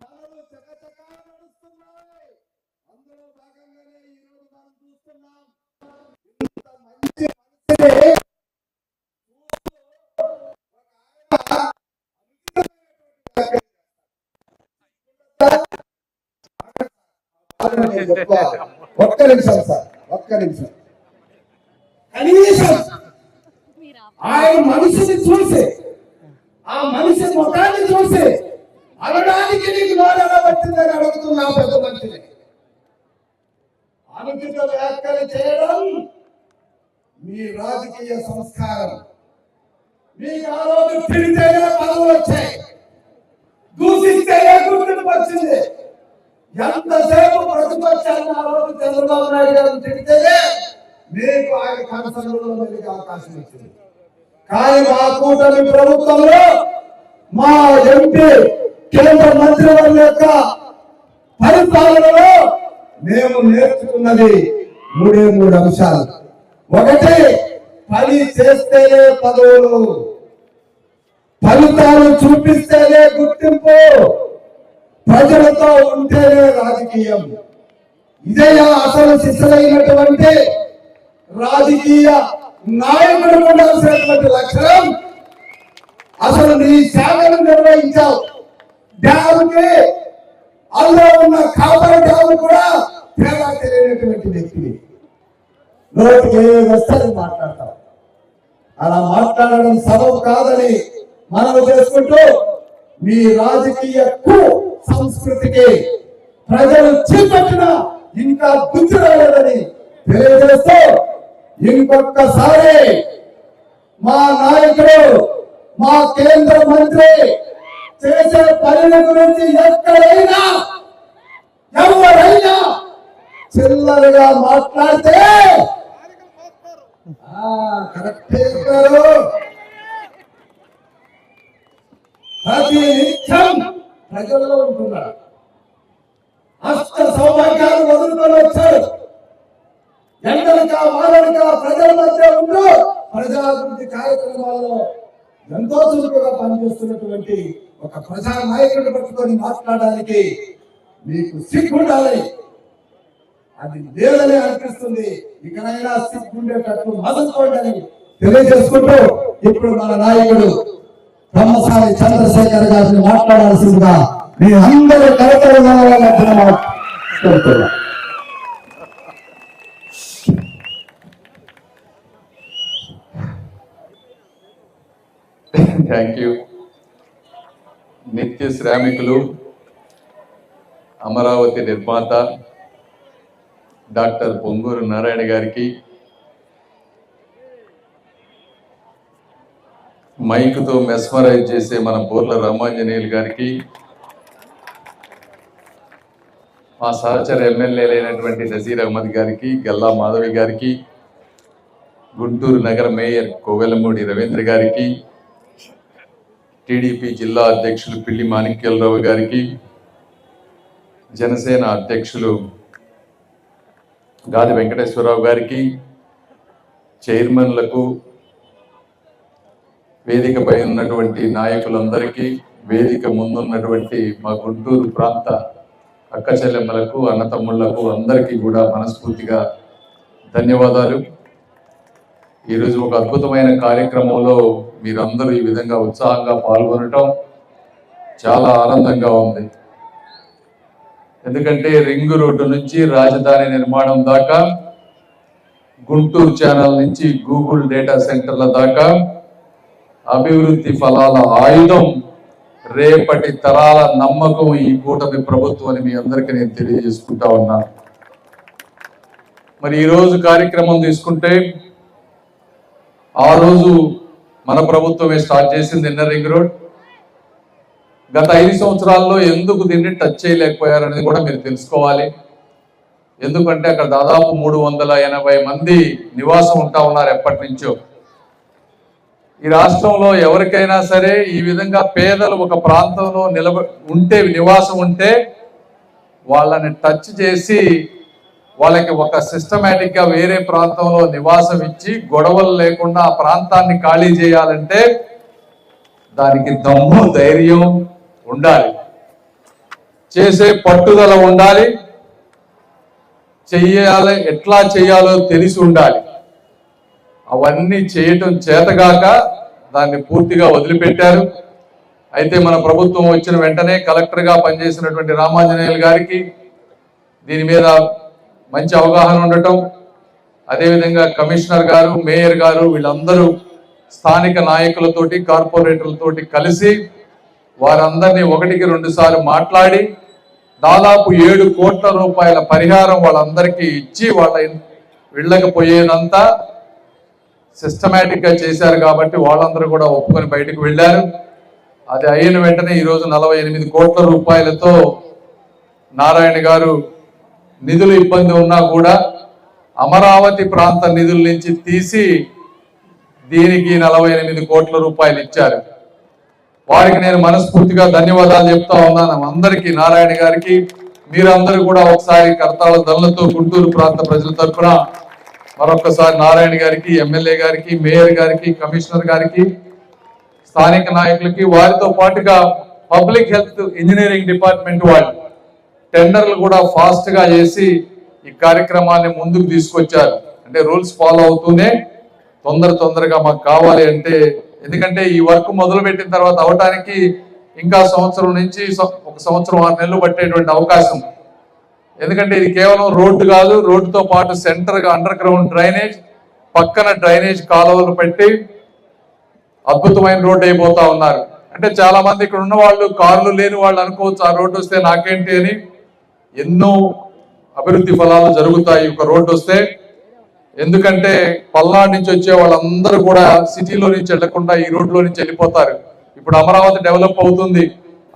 పనులు చకచకా నడుస్తున్నాయి. అందులో భాగంగానే ఈరోజు మనం చూస్తున్నాం. ఇంత మంచి మనిషిని ఒక్క నిమిషం సార్, ఒక్క నిమిషం. కనీసం ఆయన మనిషిని చూసి, ఆ మనిషి ముఖాన్ని చూసి అనడానికి నీకు నోరెలా పట్టిందని అడుగుతున్నా పెద్ద మంత్రిని. అనుచిత వ్యాఖ్యలు చేయడం మీ రాజకీయ సంస్కారం. మీకు ఆ రోజు తిడితేనే పదవులు వచ్చాయి, దూషిస్తేనే గుర్తింపు వచ్చింది. ఎంతసేపు ప్రతిపక్షాన్ని ఆ రోజు చంద్రబాబు నాయుడు గారు తిడితేనే మీకు ఆయన కనసంలో మెలిగే అవకాశం వచ్చింది. కానీ మా కూటమి ప్రభుత్వంలో మా ఎంపీ కేంద్ర మంత్రివర్గ యొక్క పరిపాలనలో మేము నేర్చుకున్నది 3 అంశాలు. ఒకటి, పని చేస్తేనే పదవులు, ఫలితాలు చూపిస్తేనే గుర్తింపు, ప్రజలతో ఉంటేనే రాజకీయం. ఇదే అసలు శిశులైనటువంటి రాజకీయ నాయకుడు ఉండాల్సినటువంటి లక్షణం. అసలు నీ శాఖను నిర్వహించావు, డ్యాముకి అందులో ఉన్న కాపర్ డ్యాము కూడా తేడా తెలియనటువంటి వ్యక్తిని నోటికి ఏది వస్తే మాట్లాడతావు. అలా మాట్లాడడం సబబు కాదని మనం చేసుకుంటూ మీ రాజకీయ సంస్కృతికి ప్రజలు చేపట్టిన ఇంకా బుద్ధి రాలేదని తెలియజేస్తూ ఇంకొకసారి మా నాయకుడు, మా కేంద్ర మంత్రి చేసే పనుల గురించి ఎక్కడైనా ఎవరైనా చిల్లరగా మాట్లాడితే కరెక్ట్ చెప్పారు. ప్రతి నిత్యం ప్రజల్లో ఉంటున్నారు, అష్ట సౌభాగ్యాలు వదులుకొని వచ్చారు. ఎండలక వారనక ప్రజల మధ్య ఉంటూ ప్రజాభివృద్ధి కార్యక్రమాల్లో ఎంతో చురుకుగా పనిచేస్తున్నటువంటి ఒక ప్రజా నాయకుడిని పట్టుకొని మాట్లాడడానికి మీకు సిగ్గుండాలి. అది లేదని అనిపిస్తుంది. ఇకనైనా సిగ్గుండేటట్టు మదనుకోండి అని తెలియజేసుకుంటూ ఇప్పుడు మన నాయకుడు బ్రహ్మసాని చంద్రశేఖర్ గారిని మాట్లాడాల్సిందిగా మీ అందరూ కరకరగా థ్యాంక్ యూ. నిత్య శ్రామికులు, అమరావతి నిర్మాత డాక్టర్ పొంగూరు నారాయణ గారికి, మైకుతో మెస్మరైజ్ చేసే మన బోర్ల రామాంజనేయులు గారికి, మా సహచర ఎమ్మెల్యేలైనటువంటి నజీర్ అహ్మద్ గారికి, గల్లా మాధవి గారికి, గుంటూరు నగర మేయర్ కోవెలమూడి రవీంద్ర గారికి, టీడీపీ జిల్లా అధ్యక్షులు పిల్లి మాణిక్యాలరావు గారికి, జనసేన అధ్యక్షులు గాది వెంకటేశ్వరరావు గారికి, చైర్మన్లకు, వేదికపై ఉన్నటువంటి నాయకులందరికీ, వేదిక ముందున్నటువంటి మా గుంటూరు ప్రాంత అక్క చెల్లెమ్మలకు, అన్నతమ్ముళ్లకు అందరికీ కూడా మనస్ఫూర్తిగా ధన్యవాదాలు. ఈరోజు ఒక అద్భుతమైన కార్యక్రమంలో మీరందరూ ఈ విధంగా ఉత్సాహంగా పాల్గొనటం చాలా ఆనందంగా ఉంది. ఎందుకంటే రింగ్ రోడ్డు నుంచి రాజధాని నిర్మాణం దాకా, గుంటూరు ఛానల్ నుంచి గూగుల్ డేటా సెంటర్ల దాకా అభివృద్ధి ఫలాల ఆయుధం రేపటి తరాల నమ్మకం ఈ కూటమి ప్రభుత్వం అని మీ అందరికీ నేను తెలియజేసుకుంటా ఉన్నా. మరి ఈరోజు కార్యక్రమం తీసుకుంటే ఆ రోజు మన ప్రభుత్వమే స్టార్ట్ చేసింది ఇన్నర్ రింగ్ రోడ్. గత 5 సంవత్సరాల్లో ఎందుకు దీన్ని టచ్ చేయలేకపోయారనేది కూడా మీరు తెలుసుకోవాలి. ఎందుకంటే అక్కడ దాదాపు 380 మంది నివాసం ఉంటా ఉన్నారు ఎప్పటి నుంచో. ఈ రాష్ట్రంలో ఎవరికైనా సరే ఈ విధంగా పేదలు ఒక ప్రాంతంలో నివాసం ఉంటే వాళ్ళని టచ్ చేసి వాళ్ళకి ఒక సిస్టమేటిక్ గా వేరే ప్రాంతంలో నివాసం ఇచ్చి గొడవలు లేకుండా ఆ ప్రాంతాన్ని ఖాళీ చేయాలంటే దానికి దమ్ము ధైర్యం ఉండాలి, చేసే పట్టుదల ఉండాలి, ఎట్లా చేయాలో తెలిసి ఉండాలి. అవన్నీ చేయటం చేతగాక దాన్ని పూర్తిగా వదిలిపెట్టారు. అయితే మన ప్రభుత్వం వచ్చిన వెంటనే కలెక్టర్గా పనిచేసినటువంటి రామాంజనేయులు గారికి దీని మీద మంచి అవగాహన ఉండటం, అదేవిధంగా కమిషనర్ గారు, మేయర్ గారు వీళ్ళందరూ స్థానిక నాయకులతోటి కార్పొరేటర్లతోటి కలిసి వారందరినీ 1కి 2 సార్లు మాట్లాడి దాదాపు 7 కోట్ల రూపాయల పరిహారం వాళ్ళందరికీ ఇచ్చి వాళ్ళ వెళ్ళకపోయేదంతా సిస్టమేటిక్ గా చేశారు. కాబట్టి వాళ్ళందరూ కూడా ఒప్పుకొని బయటకు వెళ్ళారు. అది అయిన వెంటనే ఈరోజు 48 కోట్ల రూపాయలతో నారాయణ గారు నిధులు ఇబ్బంది ఉన్నా కూడా అమరావతి ప్రాంత నిధుల నుంచి తీసి దీనికి 48 కోట్ల రూపాయలు ఇచ్చారు. వారికి నేను మనస్ఫూర్తిగా ధన్యవాదాలు చెప్తా ఉన్నాను అందరికీ, నారాయణ గారికి. మీరందరూ కూడా ఒకసారి కర్తాల ధనులతో గుంటూరు ప్రాంత ప్రజల తరఫున మరొకసారి నారాయణ గారికి, ఎమ్మెల్యే గారికి, మేయర్ గారికి, కమిషనర్ గారికి, స్థానిక నాయకులకి, వారితో పాటుగా పబ్లిక్ హెల్త్ ఇంజనీరింగ్ డిపార్ట్మెంట్ వాళ్ళు టెండర్లు కూడా ఫాస్ట్ గా చేసి ఈ కార్యక్రమాన్ని ముందుకు తీసుకొచ్చారు. అంటే రూల్స్ ఫాలో అవుతూనే తొందరగా మాకు కావాలి అంటే, ఎందుకంటే ఈ వర్క్ మొదలు పెట్టిన తర్వాత అవటానికి ఇంకా సంవత్సరం నుంచి 1 సంవత్సరం 6 నెలలు పట్టేటువంటి అవకాశం. ఎందుకంటే ఇది కేవలం రోడ్డు కాదు, రోడ్డుతో పాటు సెంటర్ గా అండర్ గ్రౌండ్ డ్రైనేజ్, పక్కన డ్రైనేజ్ కాలువలు పెట్టి అద్భుతమైన రోడ్డు అయిపోతా ఉన్నారు. అంటే చాలా మంది ఇక్కడ ఉన్న వాళ్ళు, కార్లు లేని వాళ్ళు అనుకోవచ్చు ఆ రోడ్డు వస్తే నాకేంటి అని. ఎన్నో అభివృద్ధి ఫలాలు జరుగుతాయి ఒక రోడ్డు వస్తే. ఎందుకంటే పల్నాడు నుంచి వచ్చే వాళ్ళందరూ కూడా సిటీలో నుంచి వెళ్లకుండా ఈ రోడ్లో నుంచి వెళ్ళిపోతారు. ఇప్పుడు అమరావతి డెవలప్ అవుతుంది.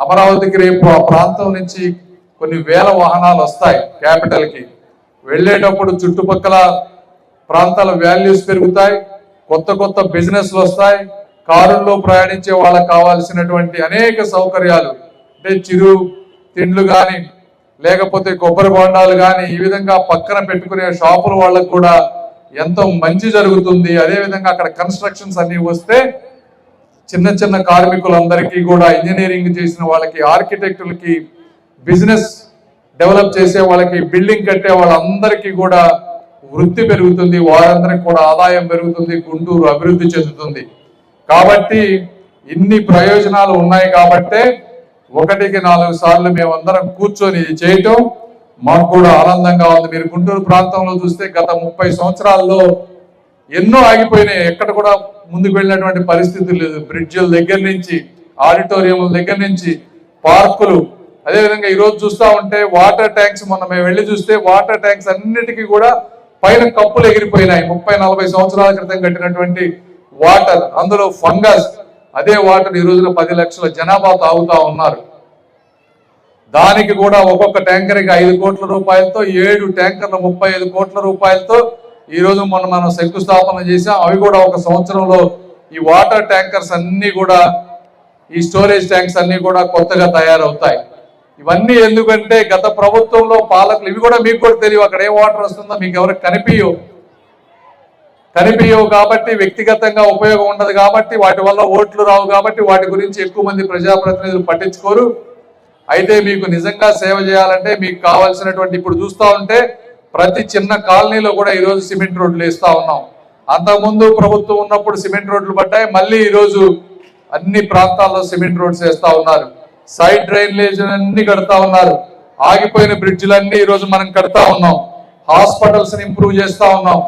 అమరావతికి రేపు ఆ ప్రాంతం నుంచి కొన్ని వేల వాహనాలు వస్తాయి క్యాపిటల్ కి. వెళ్ళేటప్పుడు చుట్టుపక్కల ప్రాంతాల వాల్యూస్ పెరుగుతాయి, కొత్త బిజినెస్లు వస్తాయి. కారుల్లో ప్రయాణించే వాళ్ళకి కావాల్సినటువంటి అనేక సౌకర్యాలు, అంటే చిరు తిండ్లు కానీ లేకపోతే కొబ్బరి బొండాలు కానీ ఈ విధంగా పక్కన పెట్టుకునే షాపుల వాళ్ళకు కూడా ఎంతో మంచి జరుగుతుంది. అదేవిధంగా అక్కడ కన్స్ట్రక్షన్స్ అన్ని వస్తే చిన్న కార్మికులందరికీ కూడా, ఇంజనీరింగ్ చేసిన వాళ్ళకి, ఆర్కిటెక్టులకి, బిజినెస్ డెవలప్ చేసే వాళ్ళకి, బిల్డింగ్ కట్టే వాళ్ళందరికీ కూడా వృత్తి పెరుగుతుంది, వారందరికీ కూడా ఆదాయం పెరుగుతుంది, గుంటూరు అభివృద్ధి చెందుతుంది. కాబట్టి ఇన్ని ప్రయోజనాలు ఉన్నాయి. కాబట్టే 1కి 4 సార్లు మేమందరం కూర్చొని చేయటం మాకు కూడా ఆనందంగా ఉంది. మీరు గుంటూరు ప్రాంతంలో చూస్తే గత 30 సంవత్సరాల్లో ఎన్నో ఆగిపోయినాయి, ఎక్కడ కూడా ముందుకు వెళ్ళినటువంటి పరిస్థితి లేదు. బ్రిడ్జిల దగ్గర నుంచి, ఆడిటోరియంల దగ్గర నుంచి, పార్కులు, అదేవిధంగా ఈరోజు చూస్తూ ఉంటే వాటర్ ట్యాంక్స్, మొన్న మేము వెళ్ళి చూస్తే వాటర్ ట్యాంక్స్ అన్నిటికీ కూడా పైన కప్పులు ఎగిరిపోయినాయి. 30-40 సంవత్సరాల క్రితం కట్టినటువంటి వాటర్, అందులో ఫంగస్. అదే వాటర్ ఈ రోజున 10 లక్షల జనాభా తాగుతా ఉన్నారు. దానికి కూడా ఒక్కొక్క ట్యాంకర్కి 5 కోట్ల రూపాయలతో 7 ట్యాంకర్లు 35 కోట్ల రూపాయలతో ఈ రోజు మనం శంకుస్థాపన చేసాం. అవి కూడా 1 సంవత్సరంలో ఈ వాటర్ ట్యాంకర్స్ అన్ని కూడా, ఈ స్టోరేజ్ ట్యాంక్స్ అన్ని కూడా కొత్తగా తయారవుతాయి. ఇవన్నీ ఎందుకంటే గత ప్రభుత్వంలో పాలకులు, ఇవి కూడా మీకు కూడా తెలియవు, అక్కడ ఏ వాటర్ వస్తుందో మీకు ఎవరికి కనిపించవు కాబట్టి, వ్యక్తిగతంగా ఉపయోగం ఉండదు కాబట్టి, వాటి వల్ల ఓట్లు రావు కాబట్టి వాటి గురించి ఎక్కువ మంది ప్రజాప్రతినిధులు పట్టించుకోరు. అయితే మీకు నిజంగా సేవ చేయాలంటే మీకు కావాల్సినటువంటి, ఇప్పుడు చూస్తూ ఉంటే ప్రతి చిన్న కాలనీలో కూడా ఈరోజు సిమెంట్ రోడ్లు వేస్తా ఉన్నాం. అంతకుముందు ప్రభుత్వం ఉన్నప్పుడు సిమెంట్ రోడ్లు పడ్డాయి, మళ్ళీ ఈరోజు అన్ని ప్రాంతాల్లో సిమెంట్ రోడ్స్ వేస్తా ఉన్నారు. సైడ్ డ్రైనేజ్ అన్ని కడతా ఉన్నారు. ఆగిపోయిన బ్రిడ్జిలన్నీ ఈరోజు మనం కడతా ఉన్నాం. హాస్పిటల్స్ ని ఇంప్రూవ్ చేస్తా ఉన్నాం.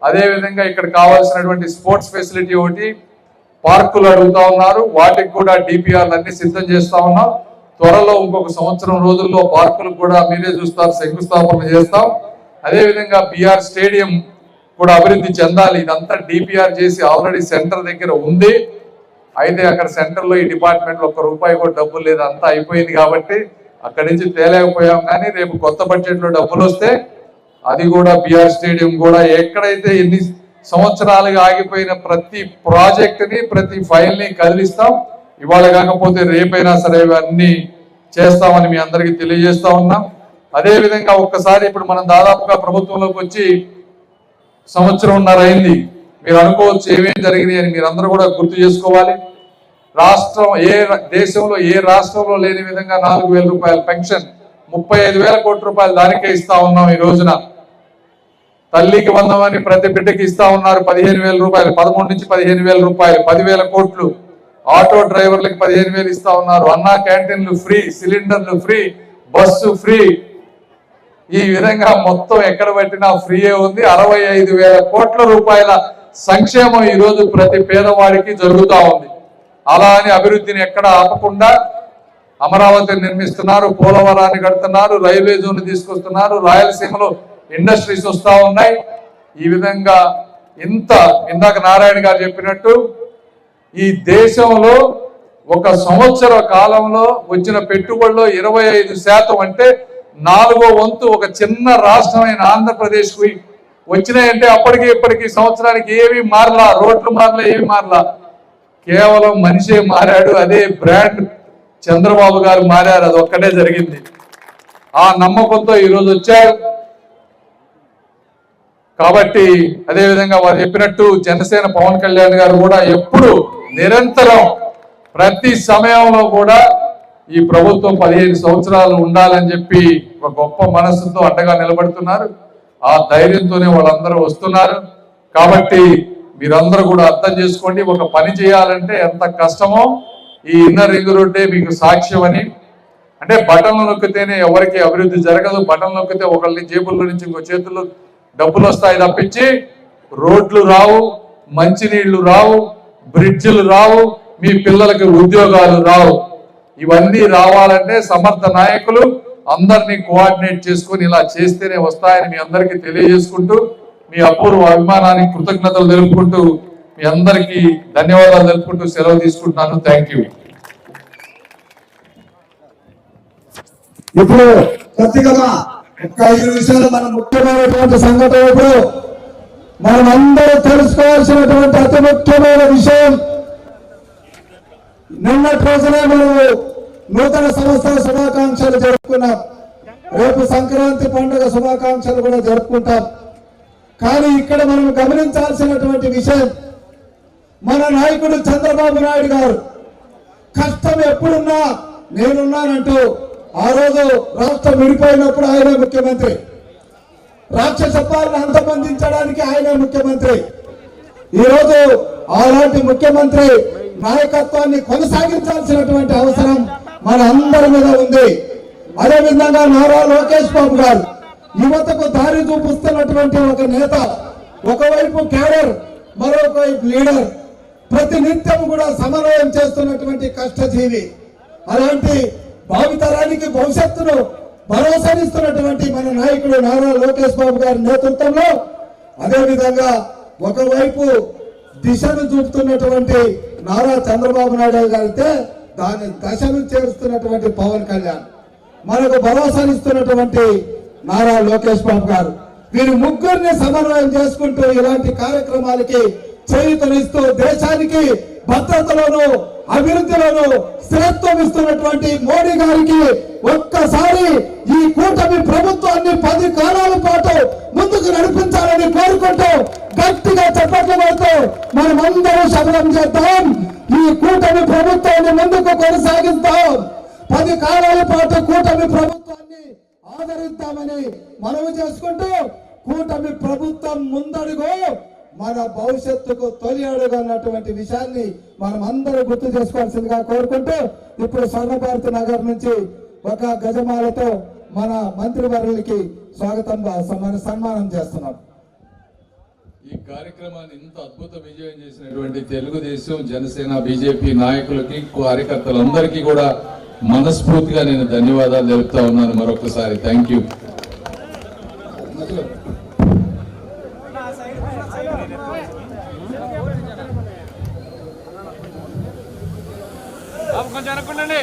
అదే విధంగా ఇక్కడ కావాల్సినటువంటి స్పోర్ట్స్ ఫెసిలిటీ ఒకటి, పార్కులు అడుగుతా ఉన్నారు, వాటికి కూడా డిపిఆర్లు అన్ని సిద్ధం చేస్తా ఉన్నాం. త్వరలో ఇంకొక సంవత్సరం రోజుల్లో పార్కులకు కూడా మీరే చూస్తారు, శంకుస్థాపన చేస్తాం. అదే విధంగా బిఆర్ స్టేడియం కూడా అభివృద్ధి చెందాలి. ఇదంతా డిపిఆర్ చేసి ఆల్రెడీ సెంటర్ దగ్గర ఉంది. అయితే అక్కడ సెంటర్లో ఈ డిపార్ట్మెంట్లో ₹1 కూడా డబ్బులు లేదు, అంతా అయిపోయింది కాబట్టి అక్కడి నుంచి తేలేకపోయాం. కానీ రేపు కొత్త బడ్జెట్లో డబ్బులు వస్తే అది కూడా బిఆర్ స్టేడియం కూడా ఎక్కడైతే ఎన్ని సంవత్సరాలుగా ఆగిపోయిన ప్రతి ప్రాజెక్టుని ప్రతి ఫైల్ని కదిలిస్తాం. ఇవాళ కాకపోతే రేపైనా సరే ఇవన్నీ చేస్తామని మీ అందరికీ తెలియజేస్తా ఉన్నాం. అదే విధంగా ఒక్కసారి ఇప్పుడు మనం దాదాపుగా ప్రభుత్వంలోకి వచ్చి సంవత్సరంన్నర అయింది. మీరు అనుకోవచ్చు ఏమేమి జరిగినాయి అని. మీరందరూ కూడా గుర్తు చేసుకోవాలి. రాష్ట్రం దేశంలో ఏ రాష్ట్రంలో లేని విధంగా ₹4,000 పెన్షన్, 35,000 కోట్ల రూపాయలు దానికే ఇస్తా ఉన్నాం. ఈ రోజున తల్లికి వందమని ప్రతి బిడ్డకి ఇస్తా ఉన్నారు. ₹15,000, 13 నుంచి ₹15,000, 10,000 కోట్లు. ఆటో డ్రైవర్లకి 15,000 ఇస్తా ఉన్నారు. అన్నా క్యాంటీన్లు ఫ్రీ, సిలిండర్లు ఫ్రీ, బస్సు ఫ్రీ. ఈ విధంగా మొత్తం ఎక్కడ పెట్టినా ఫ్రీయే ఉంది. 65,000 కోట్ల రూపాయల సంక్షేమం ఈ రోజు ప్రతి పేదవాడికి జరుగుతూ ఉంది. అలా అని అభివృద్ధిని ఎక్కడ ఆపకుండా అమరావతిని నిర్మిస్తున్నారు, పోలవరాన్ని కడుతున్నారు, రైల్వే జోన్ తీసుకొస్తున్నారు, రాయలసీమలో ఇండస్ట్రీస్ వస్తూ ఉన్నాయి. ఈ విధంగా ఇందాక నారాయణ గారు చెప్పినట్టు ఈ దేశంలో ఒక సంవత్సర కాలంలో వచ్చిన పెట్టుబడిలో 25% అంటే 4వ వంతు ఒక చిన్న రాష్ట్రమైన ఆంధ్రప్రదేశ్కి వచ్చినాయంటే అప్పటికి ఇప్పటికి సంవత్సరానికి ఏమీ మారలా, రోడ్లు మారలా, ఏమి మారలా, కేవలం మనిషే మారాడు. అదే బ్రాండ్ చంద్రబాబు గారు మారారు, అది ఒక్కటే జరిగింది. ఆ నమ్మకంతో ఈరోజు వచ్చారు. కాబట్టి అదేవిధంగా వారు చెప్పినట్టు జనసేన పవన్ కళ్యాణ్ గారు కూడా ఎప్పుడు నిరంతరం ప్రతి సమయంలో కూడా ఈ ప్రభుత్వం 15 సంవత్సరాలు ఉండాలని చెప్పి ఒక గొప్ప మనస్సుతో అండగా నిలబడుతున్నారు. ఆ ధైర్యంతోనే వాళ్ళందరూ వస్తున్నారు. కాబట్టి మీరందరూ కూడా అర్థం చేసుకోండి, ఒక పని చేయాలంటే ఎంత కష్టమో ఈ ఇన్నర్ రింగ్ రోడ్డే మీకు సాక్ష్యం అని. అంటే బటన్లు నొక్కితేనే ఎవరికి అభివృద్ధి జరగదు. బటన్ నొక్కితే ఒకళ్ళని జేబుల్లో నుంచి ఇంకో చేతుల్లో డబ్బులు వస్తాయి తప్పించి రోడ్లు రావు, మంచినీళ్లు రావు, బ్రిడ్జిలు రావు, మీ పిల్లలకి ఉద్యోగాలు రావు. ఇవన్నీ రావాలంటే సమర్థ నాయకులు అందరినీ కోఆర్డినేట్ చేసుకుని ఇలా చేస్తేనే వస్తాయని మీ అందరికీ తెలియజేసుకుంటూ మీ అపూర్వ అభిమానానికి కృతజ్ఞతలు తెలుపుకుంటూ మీ అందరికీ ధన్యవాదాలు తెలుపుకుంటూ సెలవు తీసుకుంటున్నాను. Thank you. ఇప్పుడు కొద్దిగా ఒక 5 నిమిషాలు మన ముఖ్యమైనటువంటి సంఘటన, ఇప్పుడు మనం అందరూ తెలుసుకోవాల్సినటువంటి అతి ముఖ్యమైన విషయం, నిన్నటి రోజునే మనము నూతన సంవత్సర శుభాకాంక్షలు జరుపుకున్నాం. రేపు సంక్రాంతి పండుగ శుభాకాంక్షలు కూడా జరుపుకుంటాం. కానీ ఇక్కడ మనం గమనించాల్సినటువంటి విషయం, మన నాయకుడు చంద్రబాబు నాయుడు గారు కష్టం ఎప్పుడున్నా నేనున్నానంటూ ఆ రోజు రాష్ట్రం విడిపోయినప్పుడు ఆయనే ముఖ్యమంత్రి, రాక్షస పాలన అంతమందించడానికి ఆయనే ముఖ్యమంత్రి. ఈరోజు అలాంటి ముఖ్యమంత్రి నాయకత్వాన్ని కొనసాగించాల్సినటువంటి అవసరం మన అందరి మీద ఉంది. అదేవిధంగా నారా లోకేష్ బాబు గారు యువతకు దారి చూపిస్తున్నటువంటి ఒక నేత, ఒకవైపు క్యాడర్, మరొకవైపు లీడర్, ప్రతి నిత్యం కూడా సమన్వయం చేస్తున్నటువంటి కష్టజీవి. అలాంటి భావితరానికి భవిష్యత్తును భరోసానిస్తున్నటువంటి మన నాయకుడు నారా లోకేష్ బాబు గారి నేతృత్వంలో, అదేవిధంగా ఒకవైపు దిశను చూపుతున్నటువంటి నారా చంద్రబాబు నాయుడు గారితే దాని దశను చేరుస్తున్నటువంటి పవన్ కళ్యాణ్, మనకు భరోసానిస్తున్నటువంటి నారా లోకేష్ బాబు గారు, వీరి ముగ్గురిని సమన్వయం చేసుకుంటూ ఇలాంటి కార్యక్రమాలకి చేయూతనిస్తూ దేశానికి భద్రతలోను అభివృద్ధిలోను స్థిరత్వం ఇస్తున్నటువంటి మోడీ గారికి ఒక్కసారి ఈ కూటమి ప్రభుత్వాన్ని 10 కాలాల పాటు ముందుకు నడిపించాలని కోరుకుంటూ గట్టిగా చప్పట్లు కొడుతూ మనమందరూ శపథం చేద్దాం. ఈ కూటమి ప్రభుత్వాన్ని ముందుకు కొనసాగిస్తాం. 10 కాలాల పాటు కూటమి ప్రభుత్వాన్ని ఆదరిద్దామని మనవి చేసుకుంటూ కూటమి ప్రభుత్వం ముందడుగు మన భవిష్యత్తుకు తొలి అడుగు అన్నటువంటి విషయాన్ని మనం అందరూ గుర్తు చేసుకోవాల్సిందిగా కోరుకుంటూ ఇప్పుడు స్వర్ణభారతి నగర్ నుంచి ఒక గజమాలతో మన మంత్రివర్యులకి స్వాగతంగా మన సన్మానం చేస్తున్నాం. ఈ కార్యక్రమాన్ని ఇంత అద్భుత విజయం చేసినటువంటి తెలుగుదేశం, జనసేన, బీజేపీ నాయకులకి, కార్యకర్తలందరికీ కూడా మనస్ఫూర్తిగా నేను ధన్యవాదాలు తెలుపుతా ఉన్నాను. మరొకసారి థ్యాంక్ యూ. కొంచెం అనుకుంటండి.